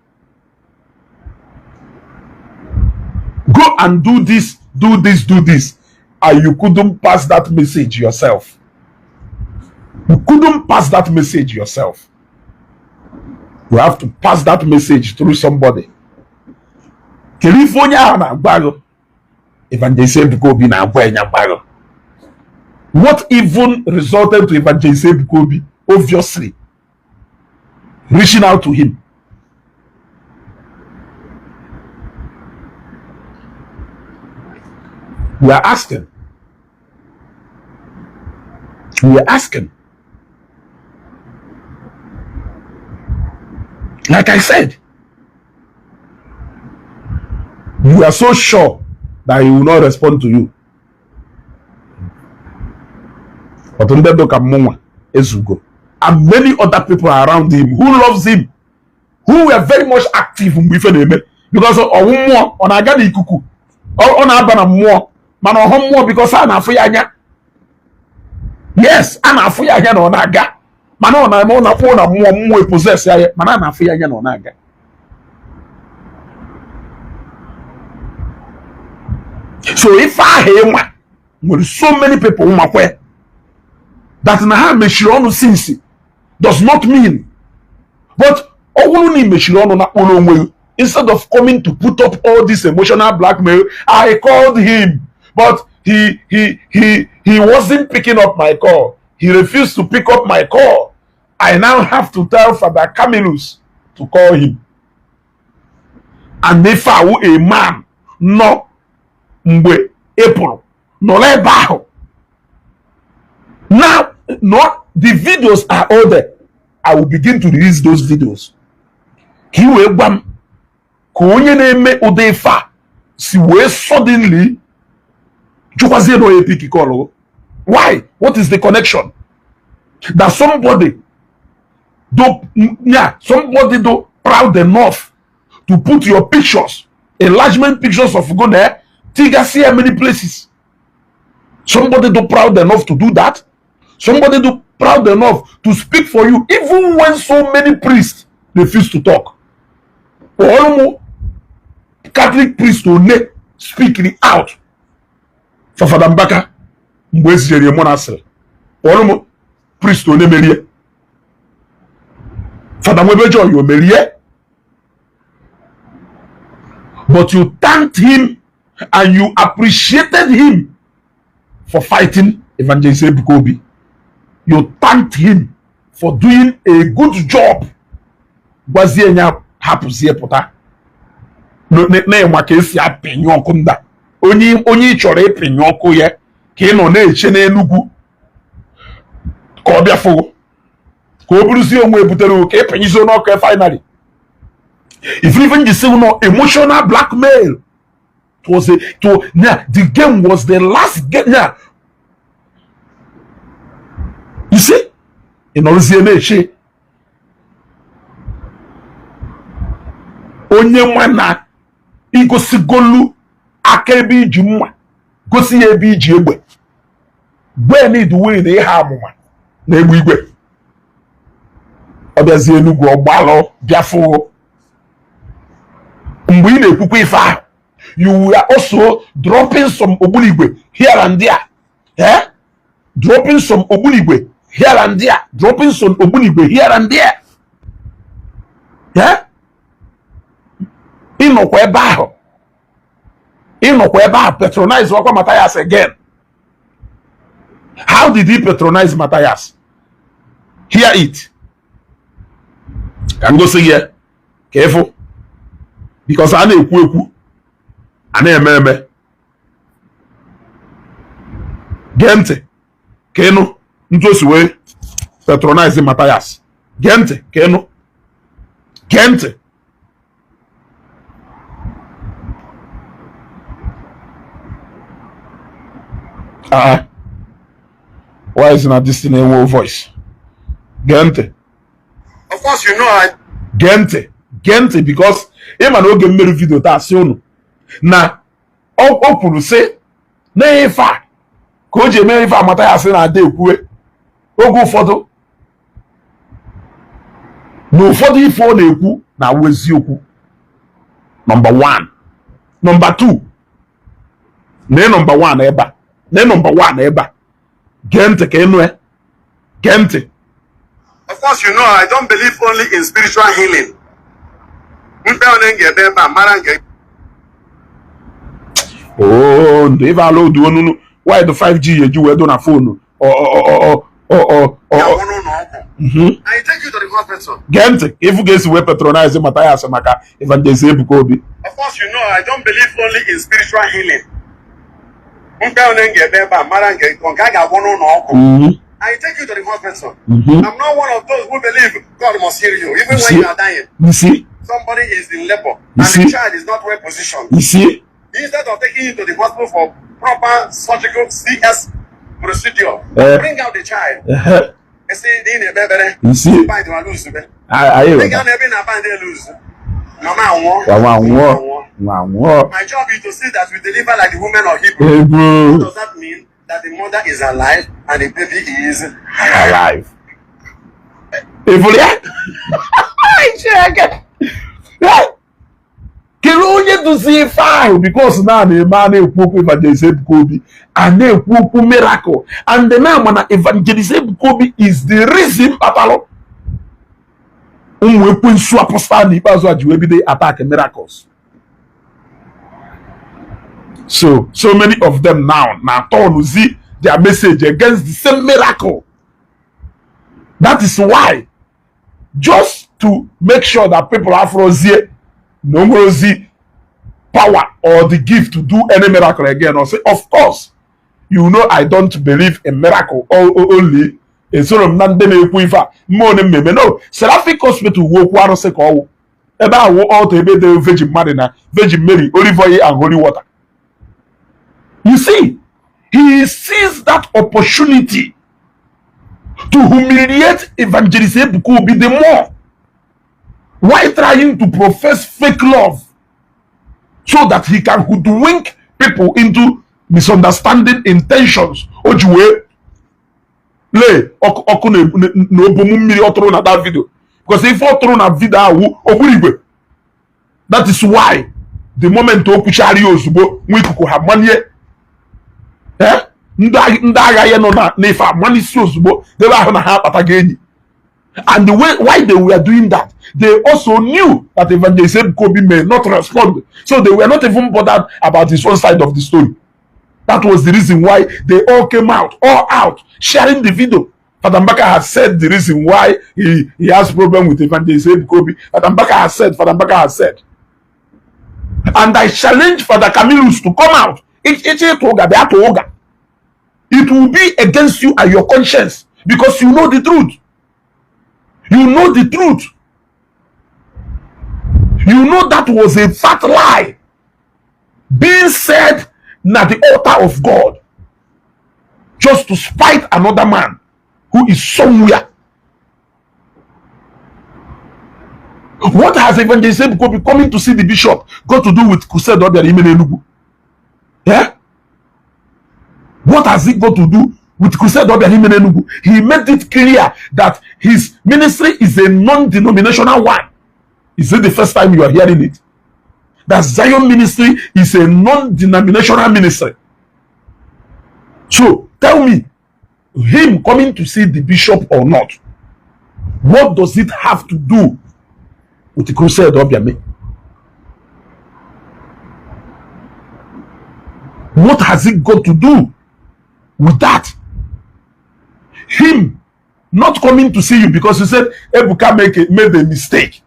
Go and do this, do this, do this. And you couldn't pass that message yourself. You couldn't pass that message yourself. You have to pass that message through somebody. Evangelist Ebuka Obi na agba. What even resulted to Evangelist Ebuka Obi? Obviously, reaching out to him. We are asking. We are asking. Like I said, you are so sure that he will not respond to you. But and many other people around him who loves him, who were very much active with him, because on agani kuku on abana more man on more because I'm afuyanya. Yes, I'm afuyanya no naga. Man on more possess ya man I'm afuyanya no naga. So if I hear one with so many people that na meshironu since does not mean, but instead of coming to put up all this emotional blackmail, I called him, but he wasn't picking up my call. He refused to pick up my call. I now have to tell Father Camillus to call him. And if I were a man, no mgbe April, no lebaho. Now, not the videos are all there. I will begin to release those videos. Suddenly, why? What is the connection? That somebody do proud enough to put your pictures, enlargement pictures of Gone, Tiga see many places. Somebody do proud enough to do that. Somebody do proud enough to speak for you, even when so many priests refuse to talk. Or Catholic priests will speaking out for Father Mbaka, Mbwezi Monasel. Or priest will Merie. Father Mwebejo, you Merie. But you thanked him and you appreciated him for fighting Evangelist Ebuka Obi. You thanked him for doing a good job. Wazienya hapuzie pota. Ne mwakesi ya penyoko nda. Onyi chore penyoko ye. Keno ne chene nugu. Kobia fogo. Koburusi omwe butero ke penyizo no ke finally. If even you say no emotional blackmail. It was the game was the last game. Yeah. You see? In Oziene, onye mwana igosi golu akebi jumwa gosi ebi ji egbe gbe ni duwe na ha amuma na egbe igwe obiazi Enugu ogbalo biafo mgbe ị na-ekwukwa ife ahụ. You were also dropping some obuligwe here and there. Eh? Dropping some obuligwe here and there. Dropping some obuligwe here and there. Yeah? Inokwa ebe ahụ. ịnọkwa ebe a patronize wakwa Matthias again. How did he patronize Matthias? Hear it. I'm going to say here, careful, because I know ekwu I know eme gente kenu ntosi we patronize Matthias. Gente kenu gente. Why is not this in a voice? Gente. Of course, you know I. Gente, because him and oge mmeri video ta si unu na o kwuru say na ifa ka o je mere ifa Matthias na ade ekwuwe oge ụfọdụ na ụfọdụ ife ọ na-ekwu na eziokwu. Number 1. Number 2, na number 1 ebe a, na number 1 ebe a. Gente ka enu gente. Of course, you know I don't believe only in spiritual healing. Oh, they allow do why the 5G you were doing a phone or I take you to the hospital. Gente, if you guys were patronizing Matthias Maka, Evangelist Ebuka Obi. Of course, you know I don't believe only in spiritual healing. I take you to the hospital. I'm not one of those who believe God must heal you, even when you are dying. You see? Somebody is in labor and the child is not well positioned. You see? Instead of taking you to the hospital for proper surgical CS procedure, bring out the child. You see? My job is to see that we deliver like the women of Hebrew. What does that mean? That the mother is alive and the baby is alive. Can only to see fine because now the man Evangelist Ebuka Obi and a miracle, and the man Evangelist Ebuka Obi is the reason battle. Weapon swap stand the attack miracles. So many of them now turn see their message against the same miracle. That is why, just to make sure that people have no more power or the gift to do any miracle again, or say, of course, you know I don't believe in miracle only. And so no, Seraphic Hospital woke one say call about all the Virgin Marina, Virgin Mary, olive oil and holy water. You see, he sees that opportunity to humiliate Evangelist Ebuka Obi the more. Why trying to profess fake love so that he can hoodwink people into misunderstanding intentions? Ojuwe le oku no bomu mmiri otoro na that video, because if otoro na video awu ogurigwe. That is why the moment okuchari ozugbo nwikuku ha manye ndaga ye no na ifa mani si ozugbo they ahụ na ha akpata enyi. And the way why they were doing that, they also knew that Evangelist Ebuka Obi may not respond, so they were not even bothered about his own side of the story. That was the reason why they all came out, sharing the video. Father Mbaka has said the reason why he has problem with Evangelist Ebuka Obi. Father Mbaka has said. And I challenge Father Camillus to come out. It will be against you and your conscience, because you know the truth. You know the truth. You know that was a fat lie being said at the altar of God, just to spite another man who is somewhere. What has Evangelist Ebuka Obi coming to see the bishop got to do with crusade or the? Yeah? What has it got to do with crusade or the? He made it clear that his ministry is a non-denominational one. Is it the first time you are hearing it? That Zion ministry is a non-denominational ministry. So tell me, him coming to see the bishop or not, what does it have to do with the crusade of Yami? What has it got to do with that? Him not coming to see you because he said Ebuka made a mistake.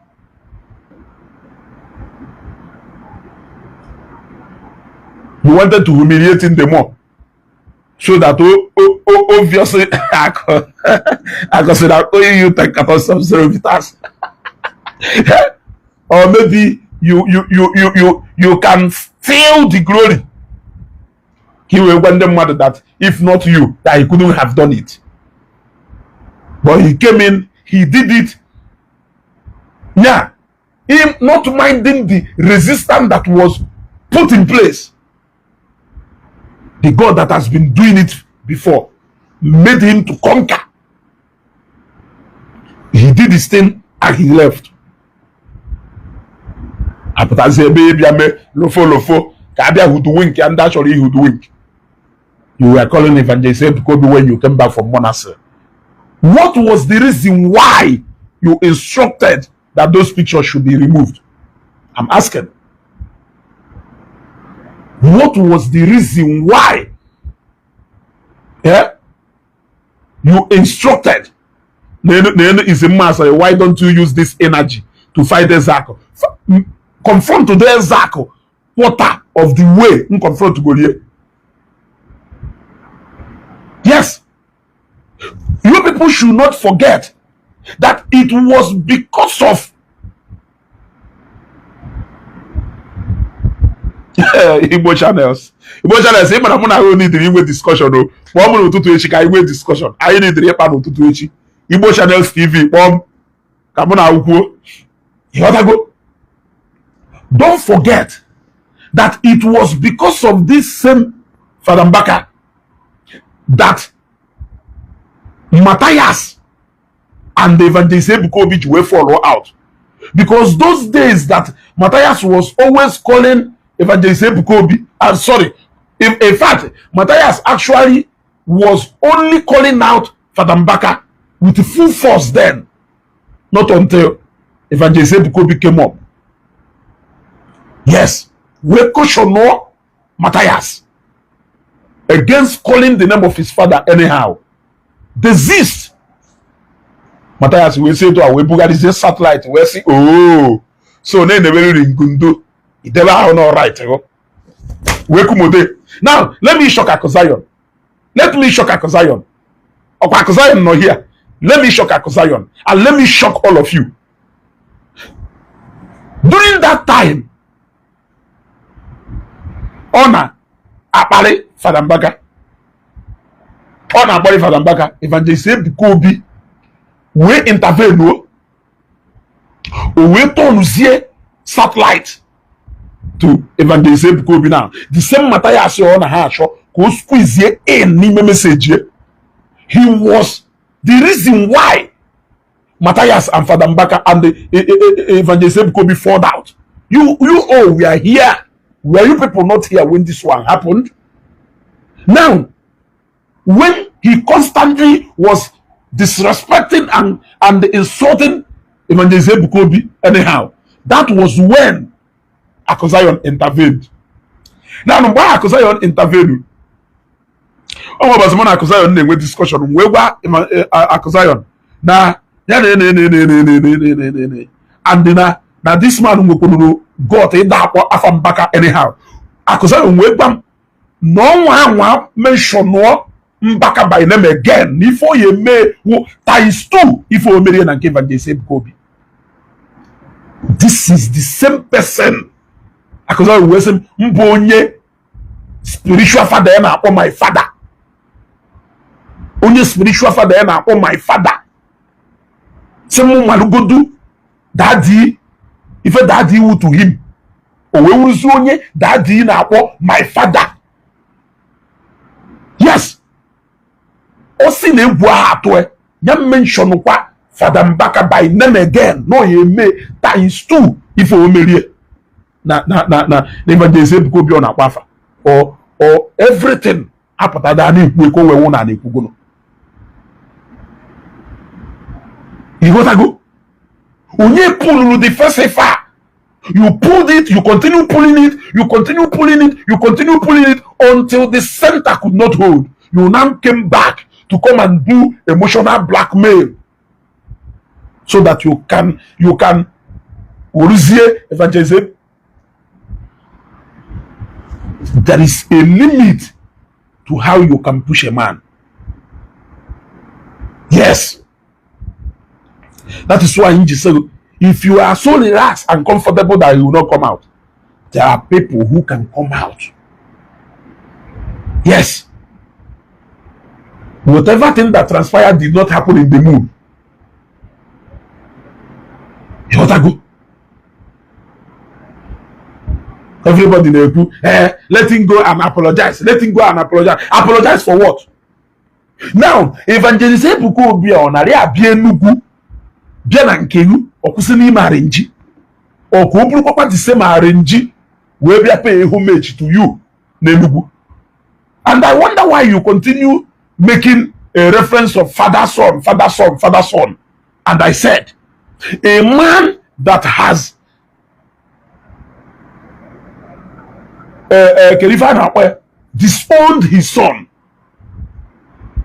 You wanted to humiliate him the more. So that obviously I consider you take about some servitors. Or maybe you can feel the glory. He will want them mad that if not you, that he couldn't have done it. But he came in, he did it. Yeah. Him not minding the resistance that was put in place. The God that has been doing it before made him to conquer. He did his thing and he left. After say baby lofo kabia who do wink and actually who do wink. You were calling Evangelist Ebuka Obi when you came back from Monastery. What was the reason why you instructed that those pictures should be removed? I'm asking. What was the reason why? Yeah? You instructed. Why don't you use this energy to fight Ezako? Confront to the Ezako. Water of the way. Confront to Goliath. Yes. You people should not forget that it was because of Igbo channels. Igbo channels, even I'm not need the discussion. No, one to each discussion. I need the panel to each Igbo channels TV. Come on, you gotta go. Don't forget that it was because of this same Father Mbaka that Matthias and the Evangelist Ebuka Obi were follow out. Because those days that Matthias was always calling Evangelist Ebuka Obi, sorry, in fact, Matthias actually was only calling out Father Mbaka with full force then, not until Evangelist Ebuka Obi came up. Yes, we caution Matthias against calling the name of his father anyhow. Desist. Matthias will say to our Ebuka, this is satellite. We see, oh, so then the very ringundo. It never are not right. Now, let me shock Akozion. Let me shock Akozion. Akozion not here. Let me shock Akozion. And let me shock all of you. During that time, honor Apale Father Mbaka. Honor Apale Father Mbaka. Evangelist Ebuka Obi. We intervene. We turn satellite to Evangelist Ebuka Obi now. The same Matthias on a hash go squeeze any message. He was the reason why Matthias and Father Mbaka and the Evangelist Ebuka Obi fought out. You all we are here. Were you people not here when this one happened? Now, when he constantly was disrespecting and insulting Evangelist Ebuka Obi anyhow, that was when Akozion intervened. Now, why Akozion intervened? Oh, but someone Akozion name with discussion. Where Akozion? Now, and then now this man who got it that Mbaka anyhow. Akozion webam no one mention no Mbaka by name again. Before you may times 2 if you may and give Evangelist Ebuka Obi. This is the same person. Akozion wasn't mbonye spiritual father na upon my father. Only spiritual father na upon my father. Semu malugodu daddy. If a daddy would to him, or we will soon daddy na upon my father. Yes. Osi ne bua atwe. Yam mention kwa Father Mbaka by name again. No, he may times 2 if you marry. Na Evangelist Ebuka Obi on akwafa. Or everything apata da ni we ko we wona na ekugo no. You got to go. Onye pulu the first far You pulled it, you continue pulling it, you continue pulling it, you continue pulling it until the center could not hold. You now came back to come and do emotional blackmail so that you can evangelism. There is a limit to how you can push a man. Yes. That is why he said, if you are so relaxed and comfortable that you will not come out, there are people who can come out. Yes. Whatever thing that transpired did not happen in the moon. You know that good? Everybody know, let him go and apologize. Let him go and apologize. Apologize for what? Now, Evangelist Ebuka Obi on area bienugu bia na nkelu okusi ni marenji. Oku oburu papa the same marenji we bia pay homage to you n'Enugu. And I wonder why you continue making a reference of father son, father son, father son. And I said, a man that has disowned his son,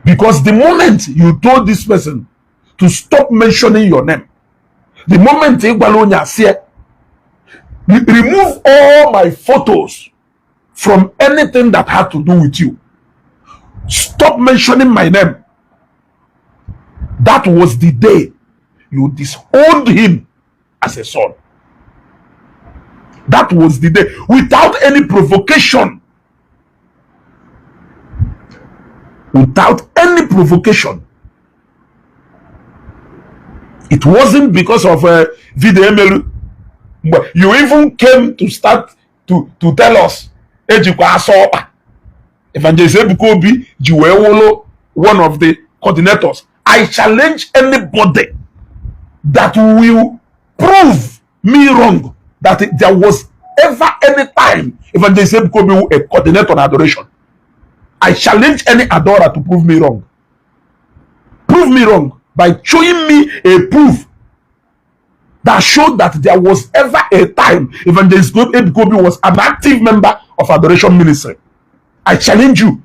because the moment you told this person to stop mentioning your name, the moment remove all my photos from anything that had to do with you, stop mentioning my name, that was the day you disowned him as a son. That was the day, without any provocation. Without any provocation. It wasn't because of video. You even came to start to tell us, Evangelist Ebuka Obi, one of the coordinators. I challenge anybody that will prove me wrong that there was ever any time Evangelist Ebuka Obi a coordinator on adoration. I challenge any adorer to prove me wrong. Prove me wrong by showing me a proof that showed that there was ever a time Evangelist Ebuka Obi was an active member of adoration ministry. I challenge you.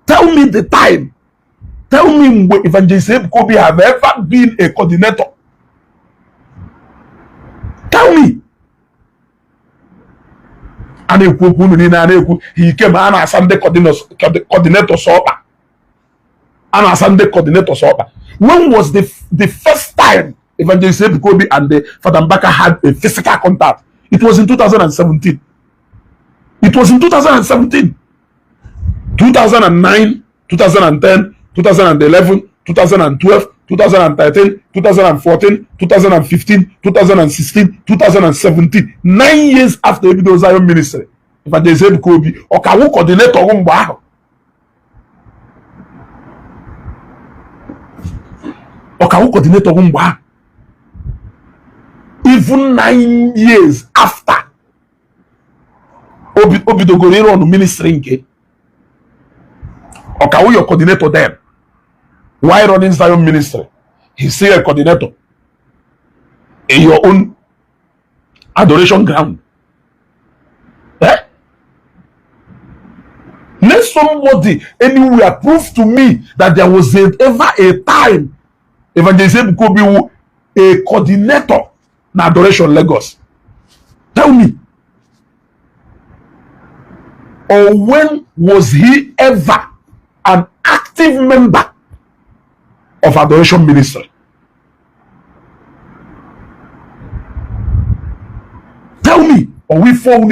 Tell me the time. Tell me when Evangelist Ebuka Obi have ever been a coordinator. Tell me. He came and a Sunday coordinator sober. And a Sunday coordinator sober. When was the first time Evangelist Ebuka Obi and the Father Mbaka had a physical contact? It was in 2017. It was in 2017. 2009, 2010, 2011, 2012, 2013, 2014, 2015, 2016, 2017. 9 years after the Zion ministry, Evangelist Ebuka Obi, Okawu coordinator Mbaka. Okawu coordinator Mbaka. Even 9 years after Obi Dogorero on ministry nke. Okawu your coordinator then. Why running Zion ministry? He's still a coordinator in your own adoration ground. Eh? Let somebody anywhere prove to me that there was ever a time Evangelist Ebuka Obi a coordinator in adoration Lagos. Tell me. Or when was he ever an active member of adoration ministry? Tell me. Or we fall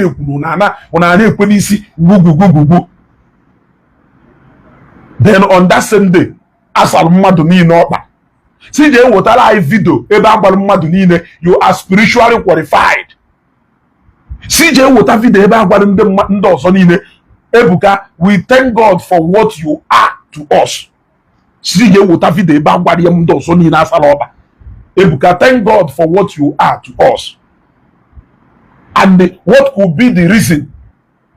then on that same day, as Almaduni Noba. See the water live video about Madunine, you are spiritually qualified. CJ water video about Sonine Ebuka, we thank God for what you are to us. CJ water video about Sonina Saloba. Ebuka, thank God for what you are to us. And what could be the reason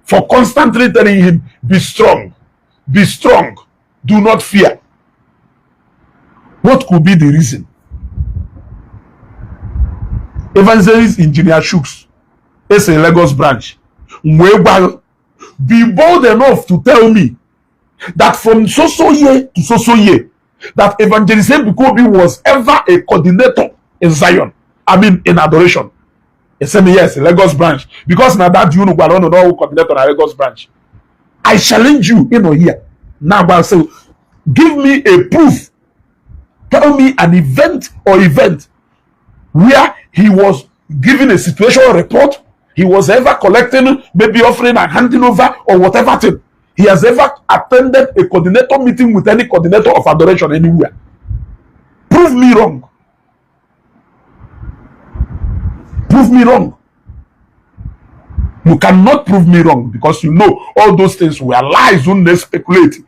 for constantly telling him, be strong, do not fear? What could be the reason? Evangelist Engineer Shooks It's a Lagos branch. Be bold enough to tell me that from so year to so year, that Evangelist Ebuka Obi was ever a coordinator in Zion. I mean, in adoration. He said me, yes, Lagos branch. Because now that you know, I don't know who coordinator in Lagos branch. I challenge you, here. Now, I say, give me a proof. Tell me an event where he was giving a situational report. He was ever collecting, maybe offering and handing over or whatever thing. He has ever attended a coordinator meeting with any coordinator of adoration anywhere. Prove me wrong. Prove me wrong. You cannot prove me wrong because you know all those things were lies when they speculate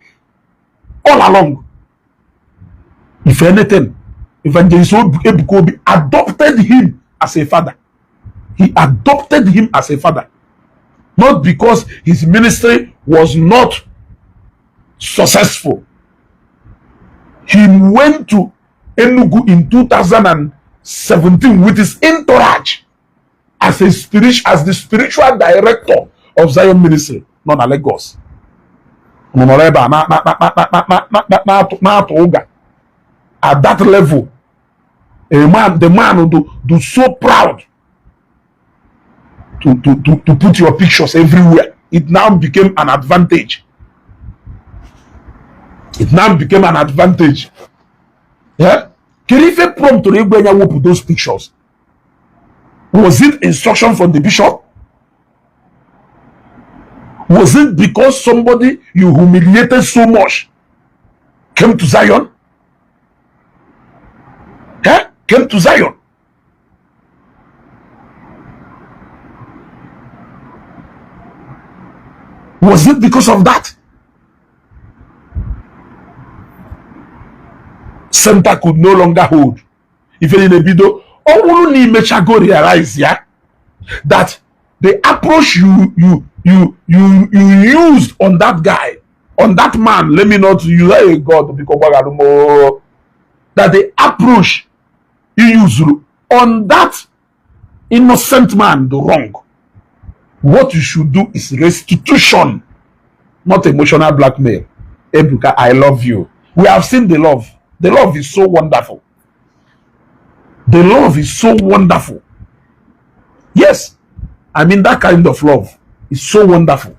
all along. If anything, Evangelist Ebuka Obi adopted him as a father. He adopted him as a father. Not because his ministry was not successful. He went to Enugu in 2017 with his entourage as the spiritual director of Zion Ministry, not Lagos. At that level, the man who do so proud to put your pictures everywhere. It now became an advantage. Yeah? Kirife prompt to put those pictures. Was it instruction from the bishop? Was it because somebody you humiliated so much came to Zion? Yeah? Came to Zion. Was it because of that? Center could no longer hold. If in a video, all you need to go realize, yeah, that the approach you used on that guy, on that man, let me not use a God because that the approach you used on that innocent man, the wrong. What you should do is restitution, not emotional blackmail. Ebuka, I love you. We have seen the love. The love is so wonderful. The love is so wonderful. Yes, I mean that kind of love is so wonderful.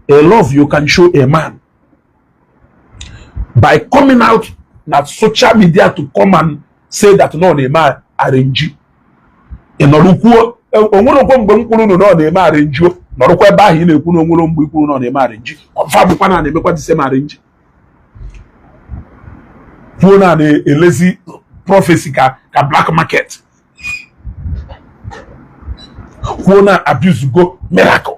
A love you can show a man by coming out on social media to come and say that no, the man arrange. Onwere mgbe mkwuru no na-eme arrange nọrọkwa ebe ahụ ị na-ekwu na onwere mgbe ikwuru no na-eme arrange ọfa bụkwa na na-emekwa the same arrange kwuo na na-elezi prophecy ka black market kwuo na abuse go miracle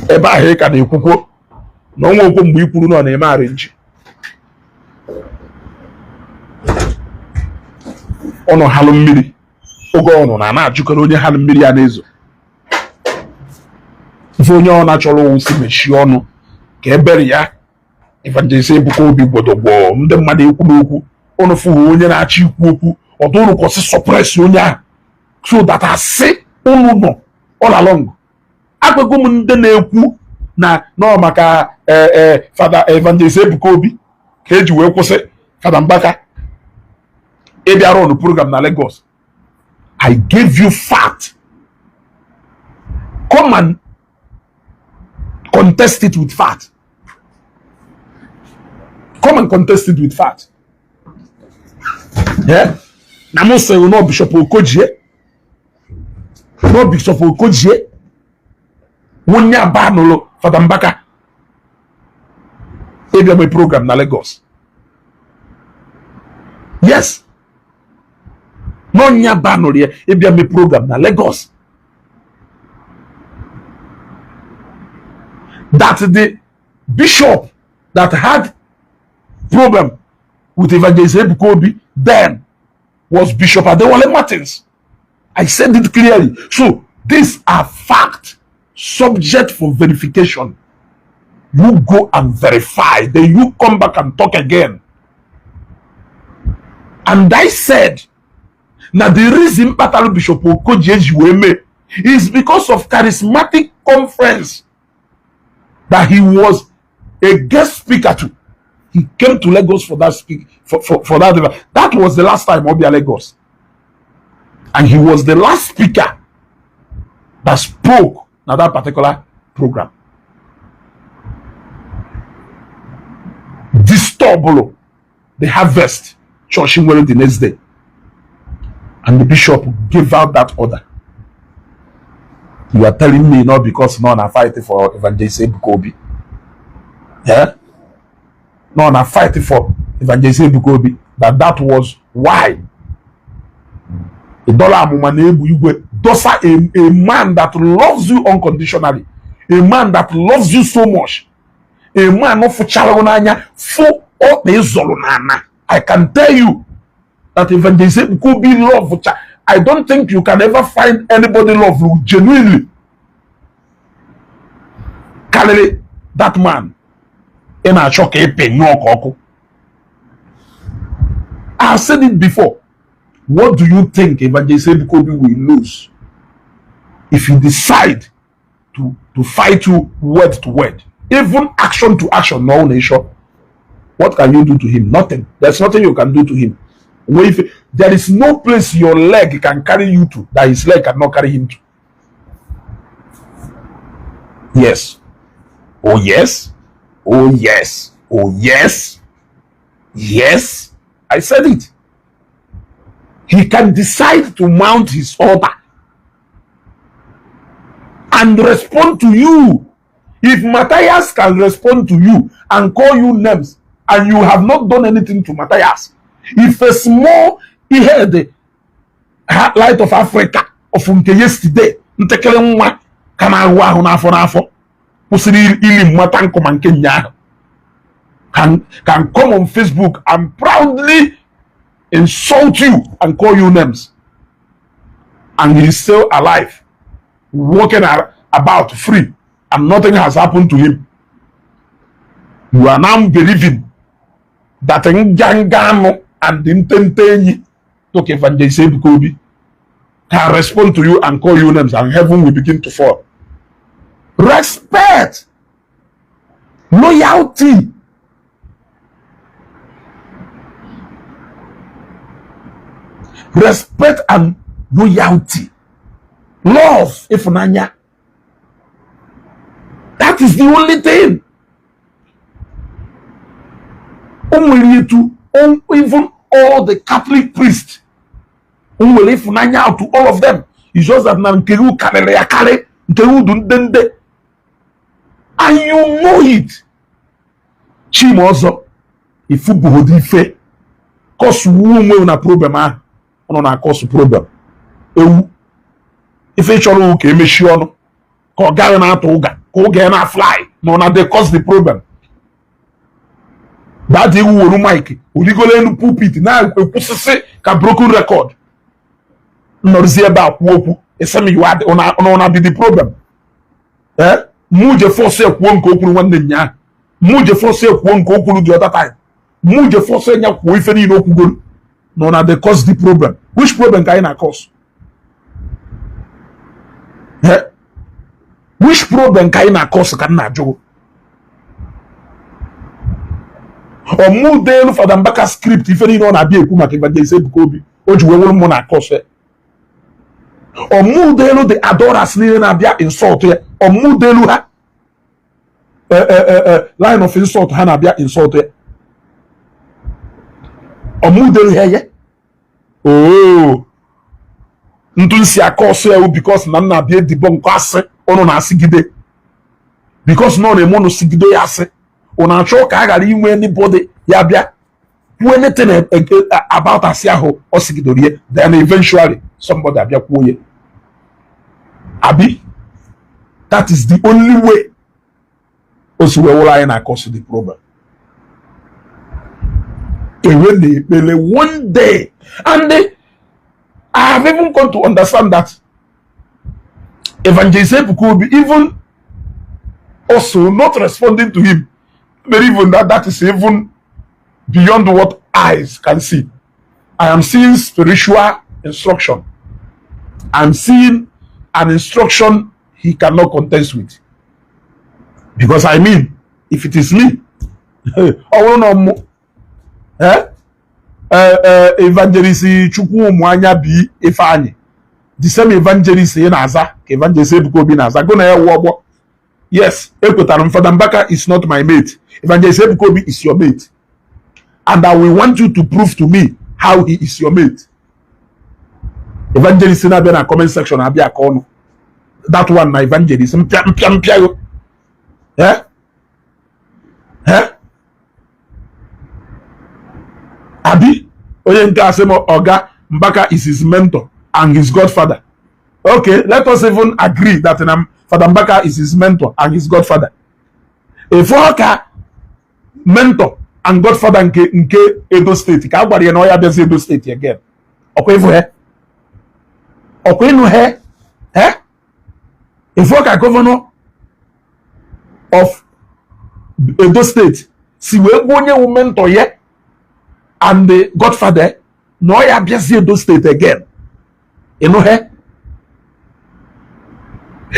ebe ahụ ka na-ekwukwo na onwe okwu mgbe ikwuru no na-eme arrange ọnụ halụ mmiri oge ọnụ na-ajụkọrọ onye halụ mmiri ya na-ezo ife onye ọ na-achọrọ si mechie ọnụ ka ebere ya Evangelist Ebuka Obi gbodogbo ndị mmadụ ekwu n'okwu ọnụ fụrụ onye na-achọ ikwu okwu ọdụrụ kwụsị suppress onye ahụ so that asị ụnụ nọ all along agbago m ndị na-ekwu na nọ maka Fada Evangelist Ebuka Obi ka eji wee kwụsị Fada Mbaka ịbịara ọnụ program na Lagos. I gave you fact. Come and contest it with fact. Come and contest it with fact. Yeah? Namo say no Bishop Okoje. No Bishop Okoje. Wonya banolo Fada Mbaka. Ịbịa my program na Lagos. Yes. No nya banolo ịbịa my program na Lagos. That the bishop that had problem with Evangelist Ebuka Obi then was Bishop Adewale Martins. I said it clearly. So these are facts subject for verification. You go and verify, then you come back and talk again. And I said Now the reason Battle Bishop Okoji is because of charismatic conference that he was a guest speaker to. He came to Lagos for that for that. That was the last time Obia Lagos. And he was the last speaker that spoke at that particular program. Disturbable. The harvest church in the next day. And the bishop gave out that order. You are telling me not because none are fighting for Evangelist Ebuka Obi. Yeah? None are fighting for Evangelist Ebuka Obi. That was why. A man that loves you unconditionally. A man that loves you so much. A man of for all the I can tell you that Evangelist Ebuka Obi love. I don't think you can ever find anybody love you genuinely. Kalele, that man. I've said it before. What do you think Evangelist Ebuka Obi will lose if you decide to fight you word to word, even action to action? No nation. What can you do to him? Nothing. There's nothing you can do to him. There is no place your leg can carry you to that his leg cannot carry him to. Yes. Oh yes. Oh yes. Oh yes. Yes. I said it. He can decide to mount his altar and respond to you. If Matthias can respond to you and call you names and you have not done anything to Matthias, if a small he heard the light of Africa of yesterday, can come on Facebook and proudly insult you and call you names, and he is still alive, walking about free, and nothing has happened to him. You are now believing that Ngangano and Intentenyi took Evangelist Ebuka Obi can respond to you and call you names, and heaven will begin to fall. Respect, loyalty. Respect and loyalty. Love, Ifunanya. That is the only thing. Even all the Catholic priests, Ifunanya out to all of them. It's just that Nankeru Kare, and you know it. Chimozo, if you go fe, cause woman a problem. On cause problem. If it's your okay, make sure no. Call Gana Toga, call Gana fly. No, na they cause the problem. That day we will Mike, we go in pulpit now. We say a broken record. No, see about woku. It's something you had on be the problem. Eh? Muje force one kokuru one nya. Muje force one kokuru the other time. Muje force nya ko ife ni no kuguru. No, na they cause the problem. Which problem can I cause? Eh? Which problem can I cause? Can I do? Or move there for the Mbaka script if any one abia kuma ke Evangelist Ebuka Obi. Oju we won mo na cause. Or move there the adorers ni na abia insult here. Or move there ha line of insult ha na abia insult here. Omudelu here. Oh, ntunsi akọsọ ewu because na nna bia debunk ase ono na asigide, because no na mono sigide yase ona achọ ka agara inwe anybody ya bia who anything about asiaho or sigidori, then eventually somebody abia kwuye abi. That is the only way also we will lie na cause the problem. One day, and I have even come to understand that Evangelist Ebuka Obi even also not responding to him, but even that is even beyond what eyes can see. I am seeing spiritual instruction. I'm seeing an instruction he cannot contest with. Because I mean, if it is me, oh no, Evangelist Chukwumwanya bi Ifeanyi, the same evangelist in Aza, Evangelist Ebuka Obi Naza, go na wo. Yes, Father Mbaka is not my mate. Evangelist Ebuka Obi is your mate. And I will want you to prove to me how he is your mate. Evangelist in a comment section, I'll be a corner. That one, my evangelist. Abi, Oga Mbaka is his mentor and his godfather. Okay, let us even agree that Father Mbaka is his mentor and his godfather. If Oka mentor and godfather nke Edo State, ka agwara ya na oya bịazi Edo State again. Okwa ifu he? Okwa inu he? If Oka governor of Edo State, si we onye wu mentor ye and the godfather, no oya bịazi Edo State again. Inu he?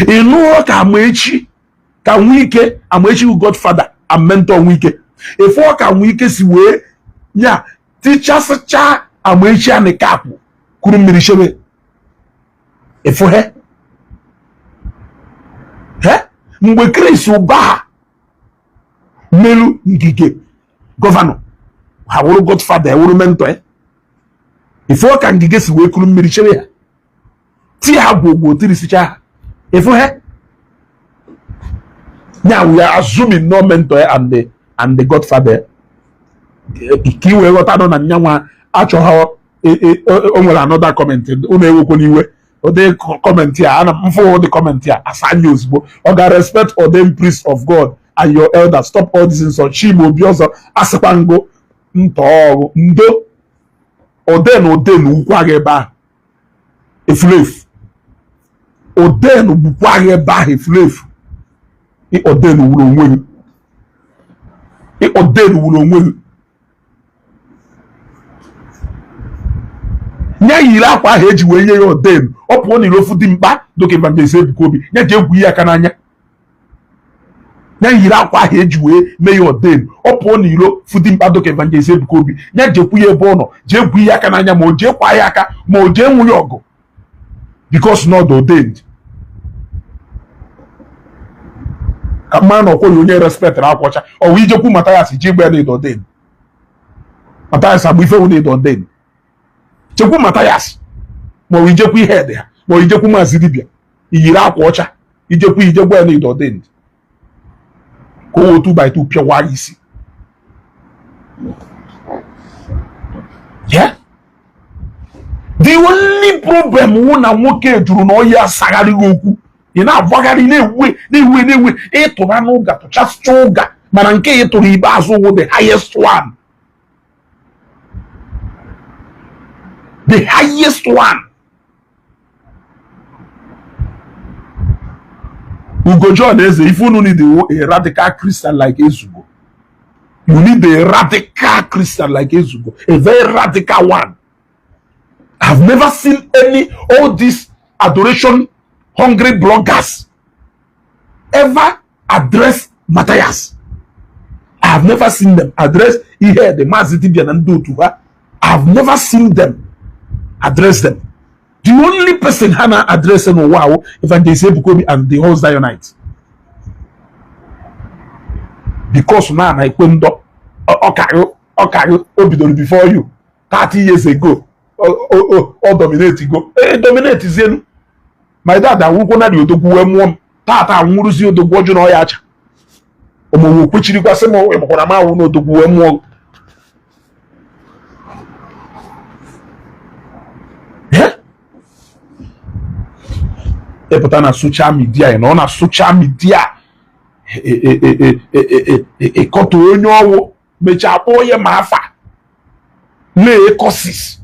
Inu Oka Amaechi ka Wike Amaechi wu godfather and mentor Wike. If Oka Wike si we nya teachers cha Amaechi ane kapu kuru mmiri shebe. Ifo he? Mgbe Chris Ubaha melu ngige governor ha wuru godfather wuru mentor Ifo Oka ngige si we kuru mmiri shebe ya ti ha gwogwo tirisicha ha. Ifo he? Now we are assuming no mentor and the godfather. Ikiwe ghọta nọ na nyanwa achọ ha o nwere another comment unu ewekwo n'iwe ode comment ya ana mfo the comment ya asanye ozugbo ọ ga respect ordained priest of God and your elders. Stop all this insult. Chimo obi ọzọ asịkwa ngo ntọọrụ ndo oden ukwa gị ebe ahụ efulefu oden bukwa gị ebe ahụ efulefu oden wuru onwe gị nya yiri akwa ahụ eji wee nye ya oden ọ pụọ n'iro ofu dị mkpa dịka Evangelist Ebuka Obi nya ji egwu ya aka n'anya. Nya yiri akwa ahụ eji wee mee ya oden ọ pụọ n'iro ofu dị mkpa dịka Evangelist Ebuka Obi nya ji ekwu ya ebe ọ nọ ji egwu ya aka n'anya ma o jee kwa ya aka ma o jee nwụ ya ọgụ because not ordained. Ka mmanụ ọkwọ onye respect na akwọcha ọwụ ijekwu Mathias ji gbe na ordained. Mathias agba ife wụ na ordained. Chekwu Mathias ma ọ ijekwu ihe dị ha ma ọ ijekwu Maazị Dibia iyiri akwa ọcha ijekwu na ordained ka o 2x2 pịawa isi. Yeah. The only problem wụ na nwoke juru na ọya asagharịghị okwu ị na-avagharị na-ewe ịtụrụ anụ ụga tụchasịcha ụga mana nke ịtụrụ ikpeazụ wụ the highest one. The highest one. Ugo John Eze, if you need a radical Christian like Ezugo, you need a radical Christian like Ezugo, a very radical one. I've never seen all these adoration hungry bloggers ever address Mathias. I have never seen them address the Maazị Dibia and do to her. I've never seen them address them. The only person Hannah addressing wow Evangelist Ebuka Obi and the whole Zionites. Because now I kwendo okayo obidoro before you 30 years ago. Dominate go. Dominate zenu. My dad awuko na di odogwu emwom. Tata anwuruzi odogwu oju na oya acha. Omo kwechiri kwa se mo ebokona ma awu na odogwu emwom. Epụta na social media na ọ na social media ekọta onye ọwụ mechaa kpọọ ya ma afa na-ekosis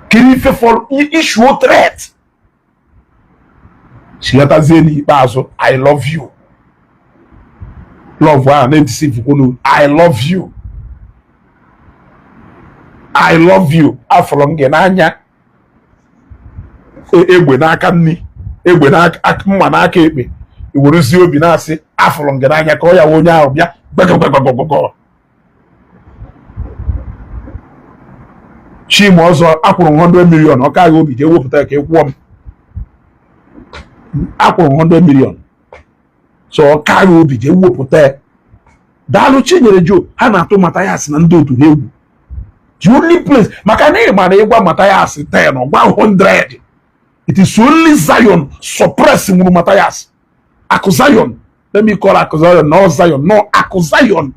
kiri ife for issue threat chilatazie n'ikpeazụ I love you love wa na-edisive kwunu I love you I love you. Afọlọnge n'anya. Egbe n'aka nni. Egbe n'aka mma n'aka ekpe. Iweruzie obi na-asị afọlọnge n'anya ka ọ ya onye ahụ bịa gbagọgbagọgbagọ. Chima ọzọ akwụrụ 100 million ọ kaghị obi jee wepụta ka ịkwụọ m. Akwụrụ 100 million. So ọ kaghị obi jee wepụta. Daalụ Chinyere Joe ha na-atụ Mathias na ndị otu ha egwu. The only place maka na ịma na ịgwa Mathias 10 ọ gwa 100. It is only Zion suppress nwuru Mathias. Akụ Zion, let me call Akụ Zion, no Zion, no Akụ Zion.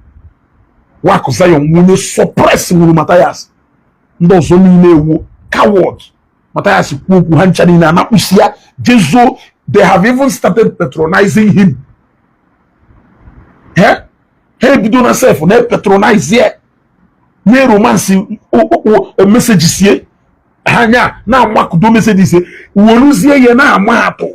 Wa Akụ Zion nwunye suppress nwuru Mathias. Ndị ọzọ niile ewu coward. Mathias kwuo okwu ha ncha niile anakpụsi ya Jesu. They have even started patronizing him. He ebido na self na patronize ya. Nye romance messages ye. Hanya na amakudo messages ye. Woluzie ye na amato.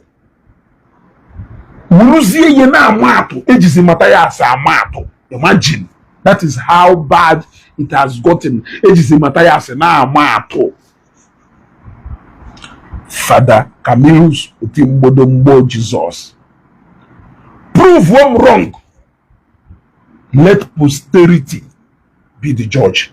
Woluzie ye na amato. Ejizi Mathias amato. Imagine. That is how bad it has gotten. Ejizi Mathias na amato. Father Camillus Utimbodombo Jesus. Prove one wrong. Let posterity be the judge.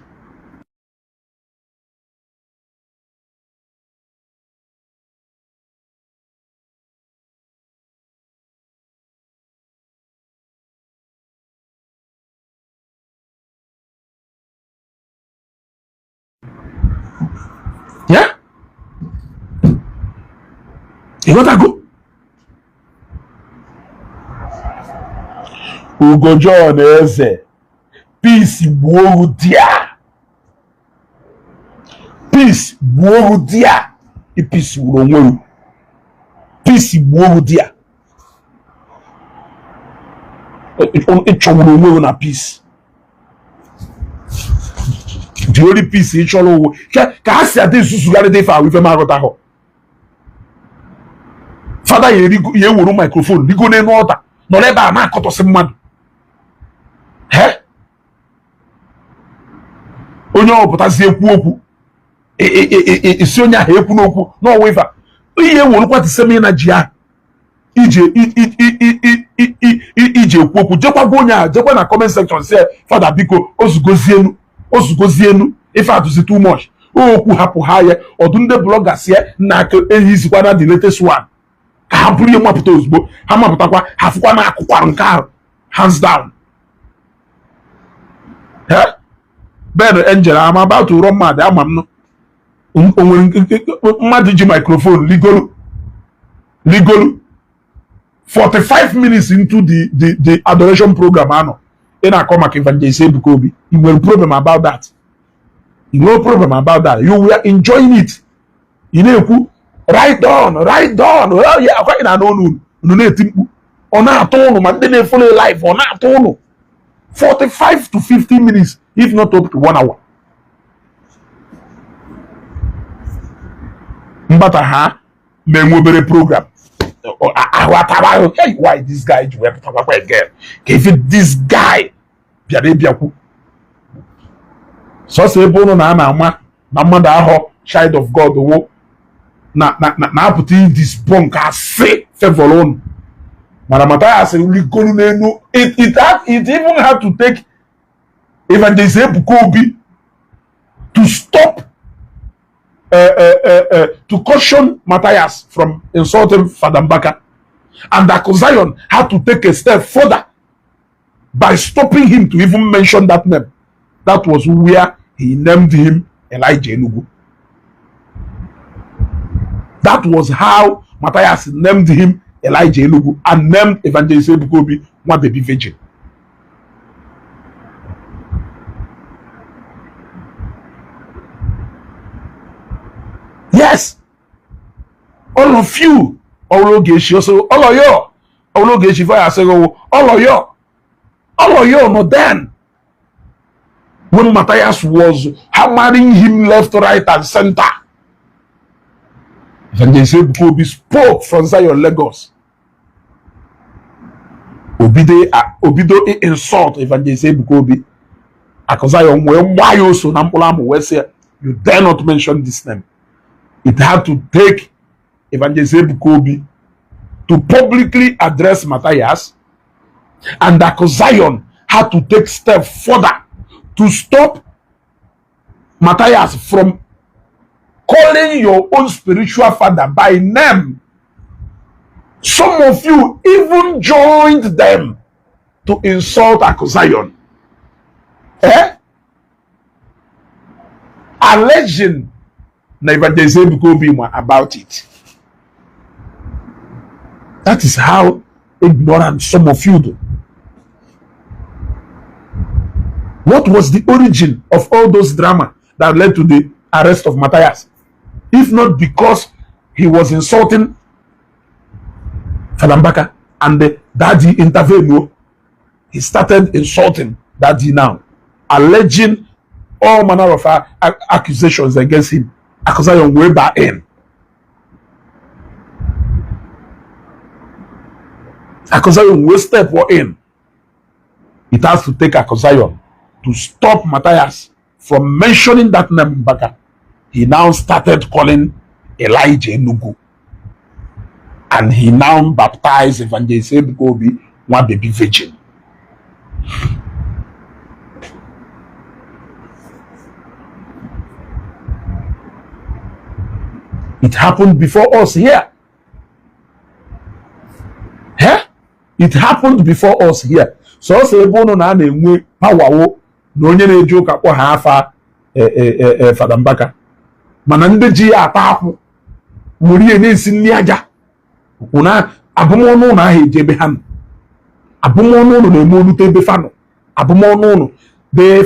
Yeah? You gotta go. Ugo John Eze. Peace gbuoru dia. Peace gbuoru dia. Peace wuru onweru. Peace gbuoru dia. Ịchọgburu onweru na peace. The only peace ịchọrọ onwe. Ka ha si adị susugharị dị ife ahụ ife marụta ahụ. Fada ya ewuru microphone ligo n'elu ọta nọ n'ebe a na-akọtọsị mmadụ. Onye ọpụtazi ekwu okwu isi onye ahụ ekwu n'okwu n'ọwa ife ihe ewerukwa tisemi na ji ahụ ije ekwu okwu jekwago onye ahụ jekwa na comment section si fada biko ozugozienu ife atụzi too much okwu hapụ ha ya ọdụ ndị bloggers ya na aka ehizikwa na the latest one ka ha bụrụ ihe mapụta ozugbo ha mapụtakwa ha fụkwa na akụkwara nke ahụ hands down. Ben Angel, I'm about to run mad. I'm no. Mad microphone legal 45 minutes into the adoration program. I know. In a come Evangelist Ebuka Obi. You will problem about that. No problem about that. You were enjoying it. You know, right on. Oh yeah, quite na no. On a tone, man, they follow life on a tone. 45 to 50 minutes, if not up to 1 hour. Mbata ha memobere program. Hey, why this guy again? If this guy biaku. So say bono na ama na mmadụ ahụ child of God wo na put this bunk say favor on. Mathias ligolu n'enu it even had to take Evangelist Ebuka Obi to stop to caution Mathias from insulting Father Mbaka, and that Zion had to take a step further by stopping him to even mention that name. That was where he named him Elijah Enugu. That was how Mathias named him Elijah Enugu and named Evangelist Ebuka Obi one baby virgin. Yes, all of you, all of you, no then. When Mathias was hammering him left, right, and center, Evangelist Ebuka Obi spoke from Zion, Lagos. Obido insult Evangelist Ebuka Obi. Zion why also Nampolamu where say You dare not mention this name. It had to take Evangelist Ebuka Obi to publicly address Matthias, and Zion had to take steps further to stop Matthias from calling your own spiritual father by name. Some of you even joined them to insult Zion. Alleging Evangelist Ebuka Obi about it. That is how ignorant some of you do. What was the origin of all those drama that led to the arrest of Matthias? If not because he was insulting Father Mbaka and the daddy intervened, he started insulting daddy now, alleging all manner of accusations against him. Zion way back in. Zion will step in. It has to take Zion to stop Matthias from mentioning that name Mbaka. He now started calling Elijah Enugu. And he now baptized Evangelist Ebuka Obi, one baby virgin. It happened before us here. It happened before us here. So say bono na enwe power wo na onye na-eje ụka kpọ ha afa Father Mbaka. Mana ndị ji ya ata akwụ nwere na-esi nri aja. Una abụmọnụ na ahụ ejebe ha. Abụmọnụ na-eme olute ebe fanụ. Abụmọnụ. The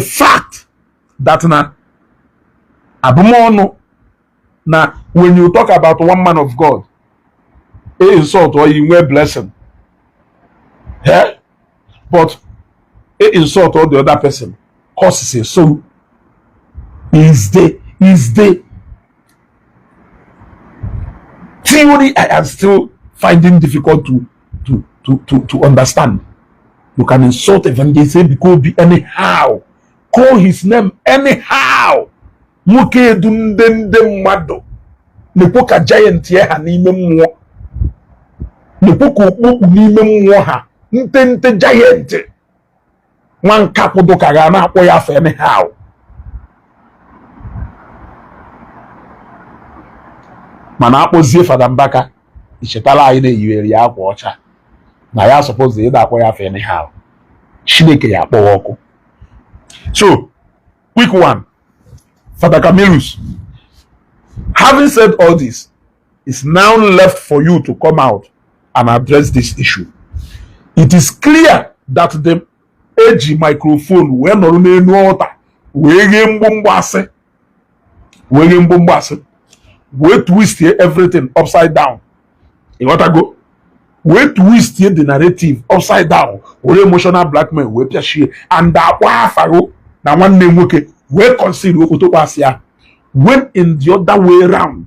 fact that na abụmọnụ na when you talk about one man of God, a insult or you wear blessing. But a insult or the other person causes it. So is the theory I am still finding difficult to understand. You can insult Evangelist Ebuka Obi anyhow, call his name anyhow. Muke dundende mado nepoka giant ye ha n'ime mmụọ, nepoka okpukpu n'ime mmụọ ha, ntente giant nwa nkapụdo ka ga na-akpọ ya afọ anyhow. Mana akpọzie Father Mbaka, ichetala anyị na-eyiwere ya akwa ọcha na ya suppose ịda akpọ ya afọ anyhow. Chineke ya akpọwa ọkụ. So quick one, Father Camillus, having said all this, it's now left for you to come out and address this issue. It is clear that the AG microphone were not only water, we twist everything upside down. You want to go? We twist the narrative upside down. We emotional blackmail, we share, and that faro na one name okay. We consider when in the other way around,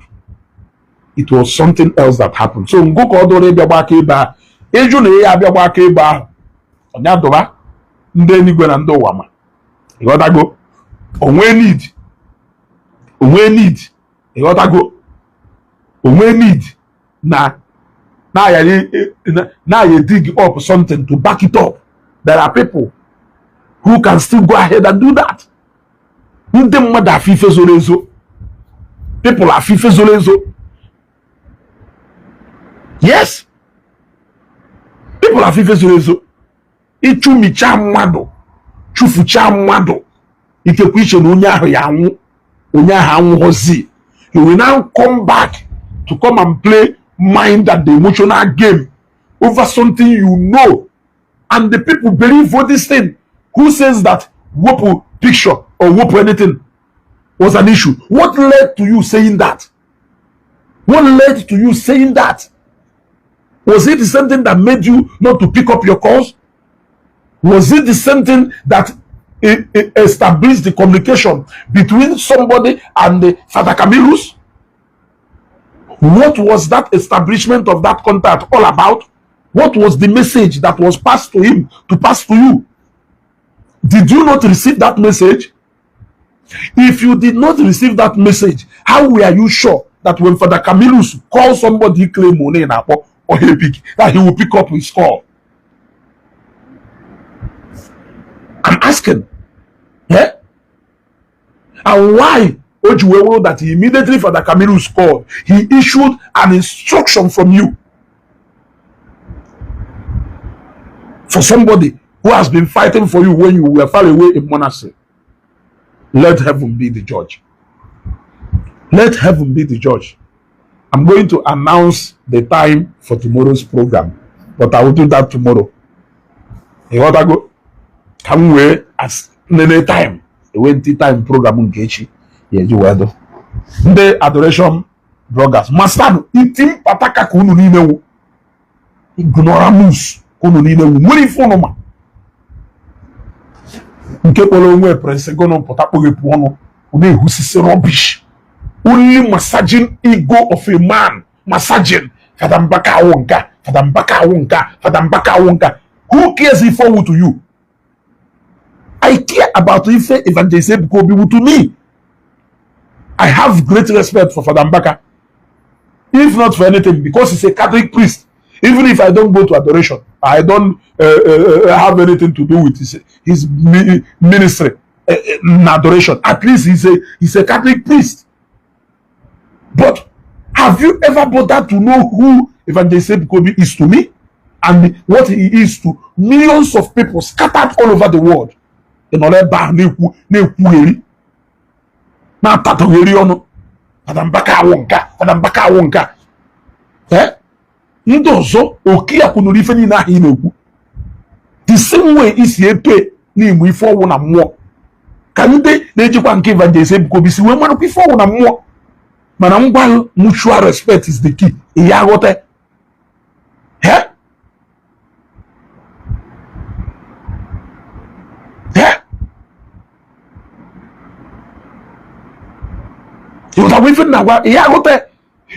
it was something else that happened. So go call the Biabaka ba, Ejune Biabaka ba, Onyadoba, Ndeni Gwenando Wama. You gotta go. We need. You gotta go. We need now you dig up something to back it up. There are people who can still go ahead and do that. People are fifezolezo. Yes. People are fifezolezo. Ichumicha mwado. Chufucha mwado. Ikekwishe n'onyaho ya anwu. Onyaho anwu hozi. You will now come back to come and play mind and the emotional game over something you know. And the people believe for this thing. Who says that Wopu picture or Wopu anything was an issue? What led to you saying that? What led to you saying that? Was it the same thing that made you not to pick up your calls? Was it the same thing that established the communication between somebody and the Father Camillus? What was that establishment of that contact all about? What was the message that was passed to him to pass to you? Did you not receive that message? If you did not receive that message, how were you sure that when Father Camillus calls somebody claim money in Apo or Epic, that he will pick up his call? I'm asking. Yeah? And why Ojuwewo that immediately Father Camillus called, he issued an instruction from you for somebody who has been fighting for you when you were far away in monastery? Let heaven be the judge. Let heaven be the judge. I'm going to announce the time for tomorrow's program, but I will do that tomorrow. You want to go? Come where as any time. The 20 time program Nkechi. Yeah, you will do. The adoration bloggers. Master, itim pataka kunu ni newu. Ignoramus kunu ni newu. Mwini fonoma. Nke polo onwe presse gono potapo gepuono. Une husisi rubbish. Only massaging ego of a man. Massaging. Father Mbaka wonka. Father Mbaka wonka. Father Mbaka wonka. Who cares if forward to you? I care about if Evangelist Ebuka Obi to me. I have great respect for Father Mbaka. If not for anything, because he's a Catholic priest. Even if I don't go to adoration, I don't have anything to do with his ministry in adoration. At least he's a Catholic priest. But have you ever bothered to know who Evangelist Ebuka Obi is to me? And what he is to millions of people scattered all over the world? In order to na tataweri ono Father Mbaka wonka ndozo okia kunuri ife ni na hi na-ekwu the same way isi epe na imu ife owu na mmụọ ka ndị na-ejikwa nke Evangelist Ebuka Obi si wee marakwa ife owu na mmụọ mana ngwa mutual respect is the key ihe aghọta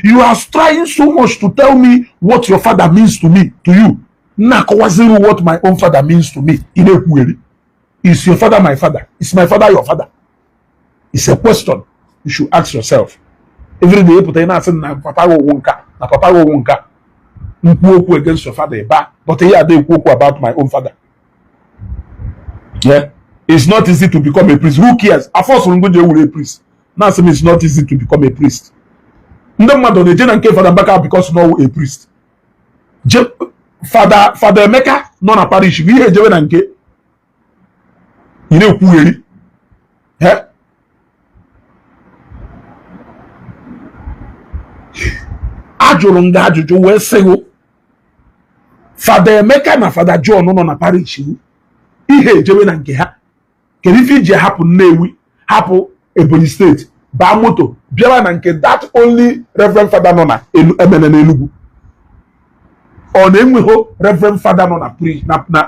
You are trying so much to tell me what your father means to me, to you. What my own father means to me. Is your father my father? Is my father your father? It's a question you should ask yourself. Every day, put in papa go wonka. Against your father, but here they about my own father. Yeah, it's not easy to become a priest. Who cares? I force on go a priest. Now, it's not easy to become a priest. No matter the Jen and Father Mbaka because no a priest. Father Emeka, non a parish. We hear Jeven and K. You know who really? Ajolonga Jojo we say Father Emeka na Father John non a parish. He hear Jeven and K. Can if it happen newi happen Ebony State, Bamoto, Biara Nanke, that only Reverend Father Nona, Enugu. Or name we hope Reverend Father Nona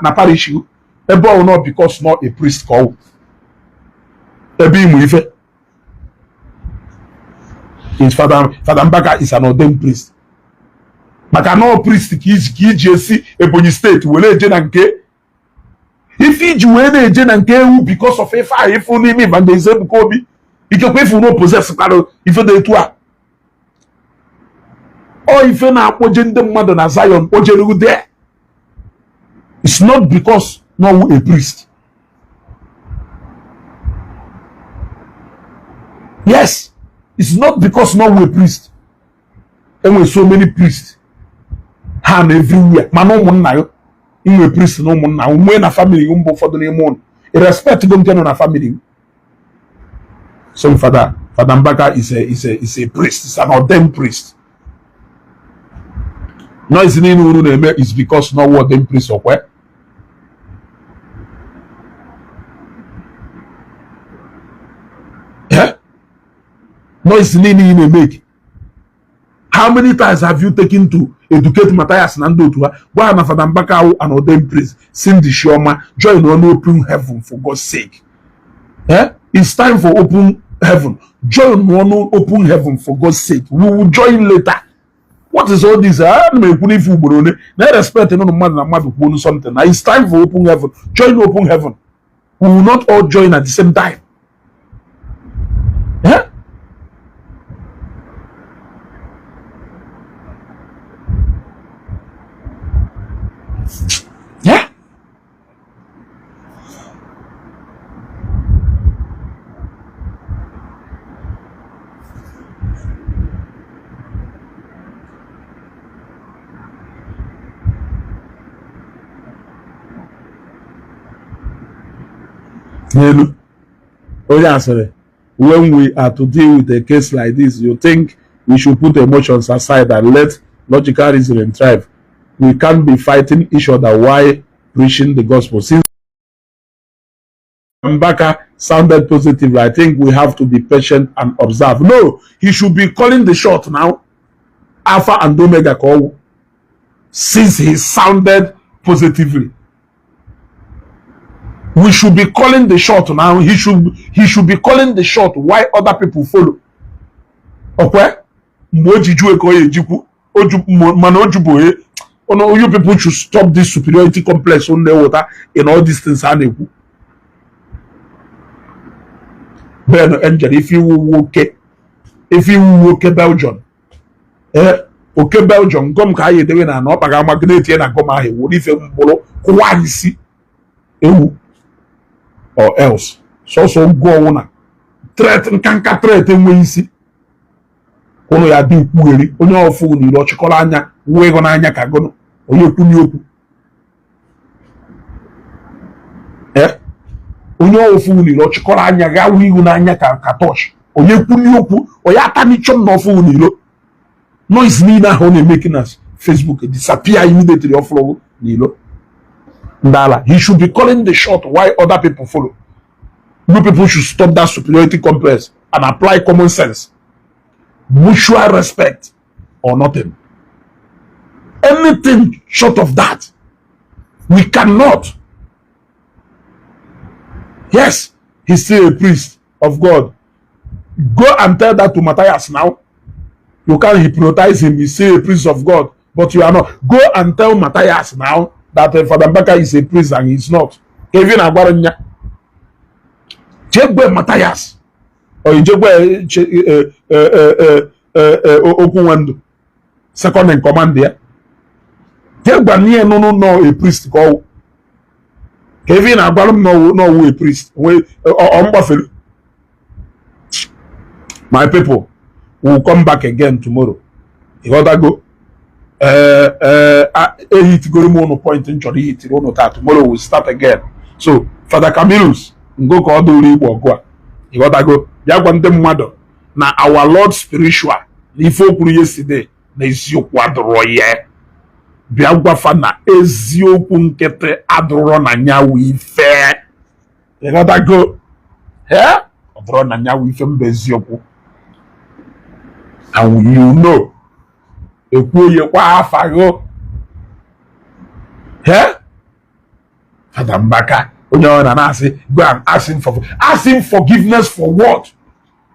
na parish you, Ebo not because not a priest call. Ebi Muife. His Father Mbaka is an ordained priest. But I know priest KJC Ebony State, Wele Jenanke. If he Juene Jenanke because of if only me Evangelist Ebuka Obi. If you no possess if they to or if you na agenda mmadụ na Zion ojeru there, it's not because no a priest. Yes, it's not because no a priest. And with so many priests hand everywhere. Man no mun na yo. In priest no mun na. Umwe na family umbo for the name. Irrespective of na family. So Father Mbaka is a priest. It's an ordained priest. No, it's because no ordained priest or where. Yeah? No, it's in a make. How many times have you taken to educate Matthias Nando to her? Why am I Father Mbaka an ordained priest? Cindy Shoma, join on open heaven for God's sake. Yeah? It's time for open heaven. Join one open heaven for God's sake. We will join later. What is all this? I respect something. It's time for open heaven. Join open heaven. We will not all join at the same time. Yeah? Yeah? Oh, yeah, sorry. When we are to deal with a case like this, you think we should put emotions aside and let logical reasoning thrive. We can't be fighting each other while preaching the gospel. Since Mbaka sounded positive, I think we have to be patient and observe. No, he should be calling the shot now. Alpha and Omega call. Since he sounded positively, we should be calling the shot now. He should be calling the shot while other people follow. Okay? You people should stop this superiority complex on the water in all these things. Ben Angel, if you okay Belgium, okay Belgium, come kaye dewe na no paga magnet na come ahe wo ife mbolo kwa isi ewu or else so go na threat nkanka threat enwe isi kono ya di kwueri onye ofu ni lo chikola anya we go na anya ka gono onye kwuni okwu onye ofu ni lo chikola anya ga wi go na anya ka touch onye kwuni okwu oya atani chom no ofu ni lo noise ni na ho na making us Facebook disappear immediately off flow ni lo ndala. He should be calling the shot while other people follow. You people should stop that superiority complex and apply common sense, mutual respect, or nothing. Anything short of that, we cannot. Yes, he's still a priest of God. Go and tell that to Matthias now. You can't hypnotize him. He's still a priest of God, but you are not. Go and tell Matthias now that Father Mbaka is a priest and he's not. Even Agwaranya. Jegbe Matthias. Or Jegbe Okunwando. Second in command there. Jegbe niye no a priest go. Kevin Agwarum no a priest. My people will come back again tomorrow. You gotta go. Hit go point in tomorrow we'll start again. So Father Camillus go call the Igbo. You gotta go. Now our Lord spiritual. If you yesterday, na isiokwu adoro ye. Bia gwafa na eziokwu nkete adoro na nyawu ife. You gotta go. Yeah? Adoro na nyawu ife mbe eziokwu. And you know. Father Mbaka, go and ask him forgiveness for what?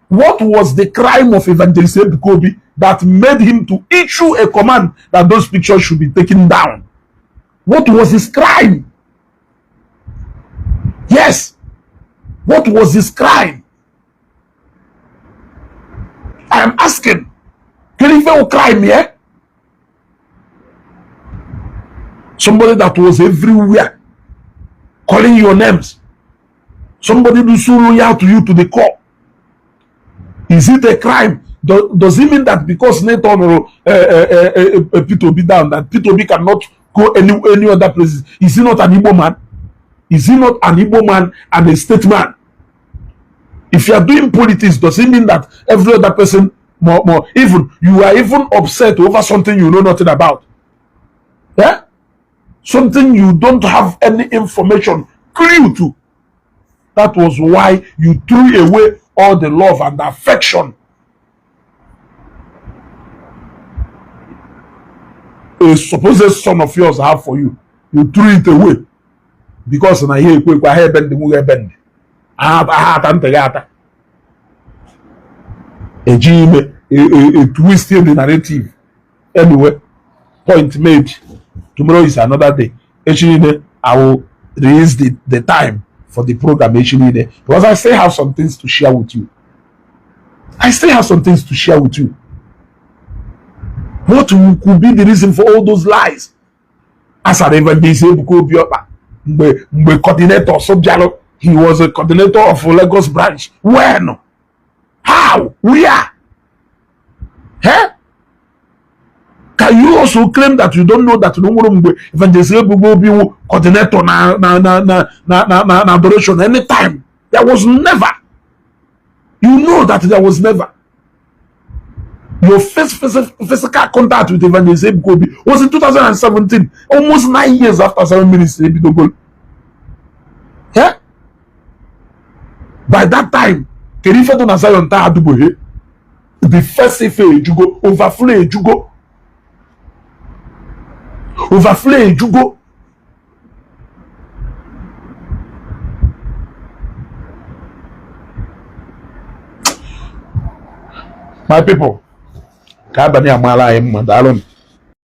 What was the crime of Evangelist Ebuka Obi that made him to issue a command that those pictures should be taken down? What was his crime? Yes. What was his crime? I am asking. Can you feel crime here? Somebody that was everywhere calling your names. Somebody who so loyal to you to the core. Is it a crime? Does it mean that because Nathan or Peter Obi down, that Peter Obi cannot go any other places? Is he not an Igbo man? Is he not an Igbo man and a statesman? If you are doing politics, does it mean that every other person more even you are even upset over something you know nothing about? Yeah? Something you don't have any information clue to. That was why you threw away all the love and affection a supposed son of yours have for you. You threw it away because na here kwa here bend mu bend. A twist in the narrative. Anyway, point made. Tomorrow is another day. Actually, I will release the time for the programmation in there, because I still have some things to share with you. What could be the reason for all those lies? As a Evangelist Ebuka Obi, coordinator Subjalo, he was a coordinator of Lagos branch. When? How? Where? Huh? Can you also claim that you don't know that Evangelist Ebuka Obi coordinator na adoration anytime? There was never. You know that there was never. Your first physical contact with Evangelist Ebuka Obi was in 2017, almost 9 years after 7 minutes. Yeah? By that time, Kerifeto na Zion ta adubohe. The first Efe Ejugo, overflow Ejugo. My people, Kabani Amala Madalon.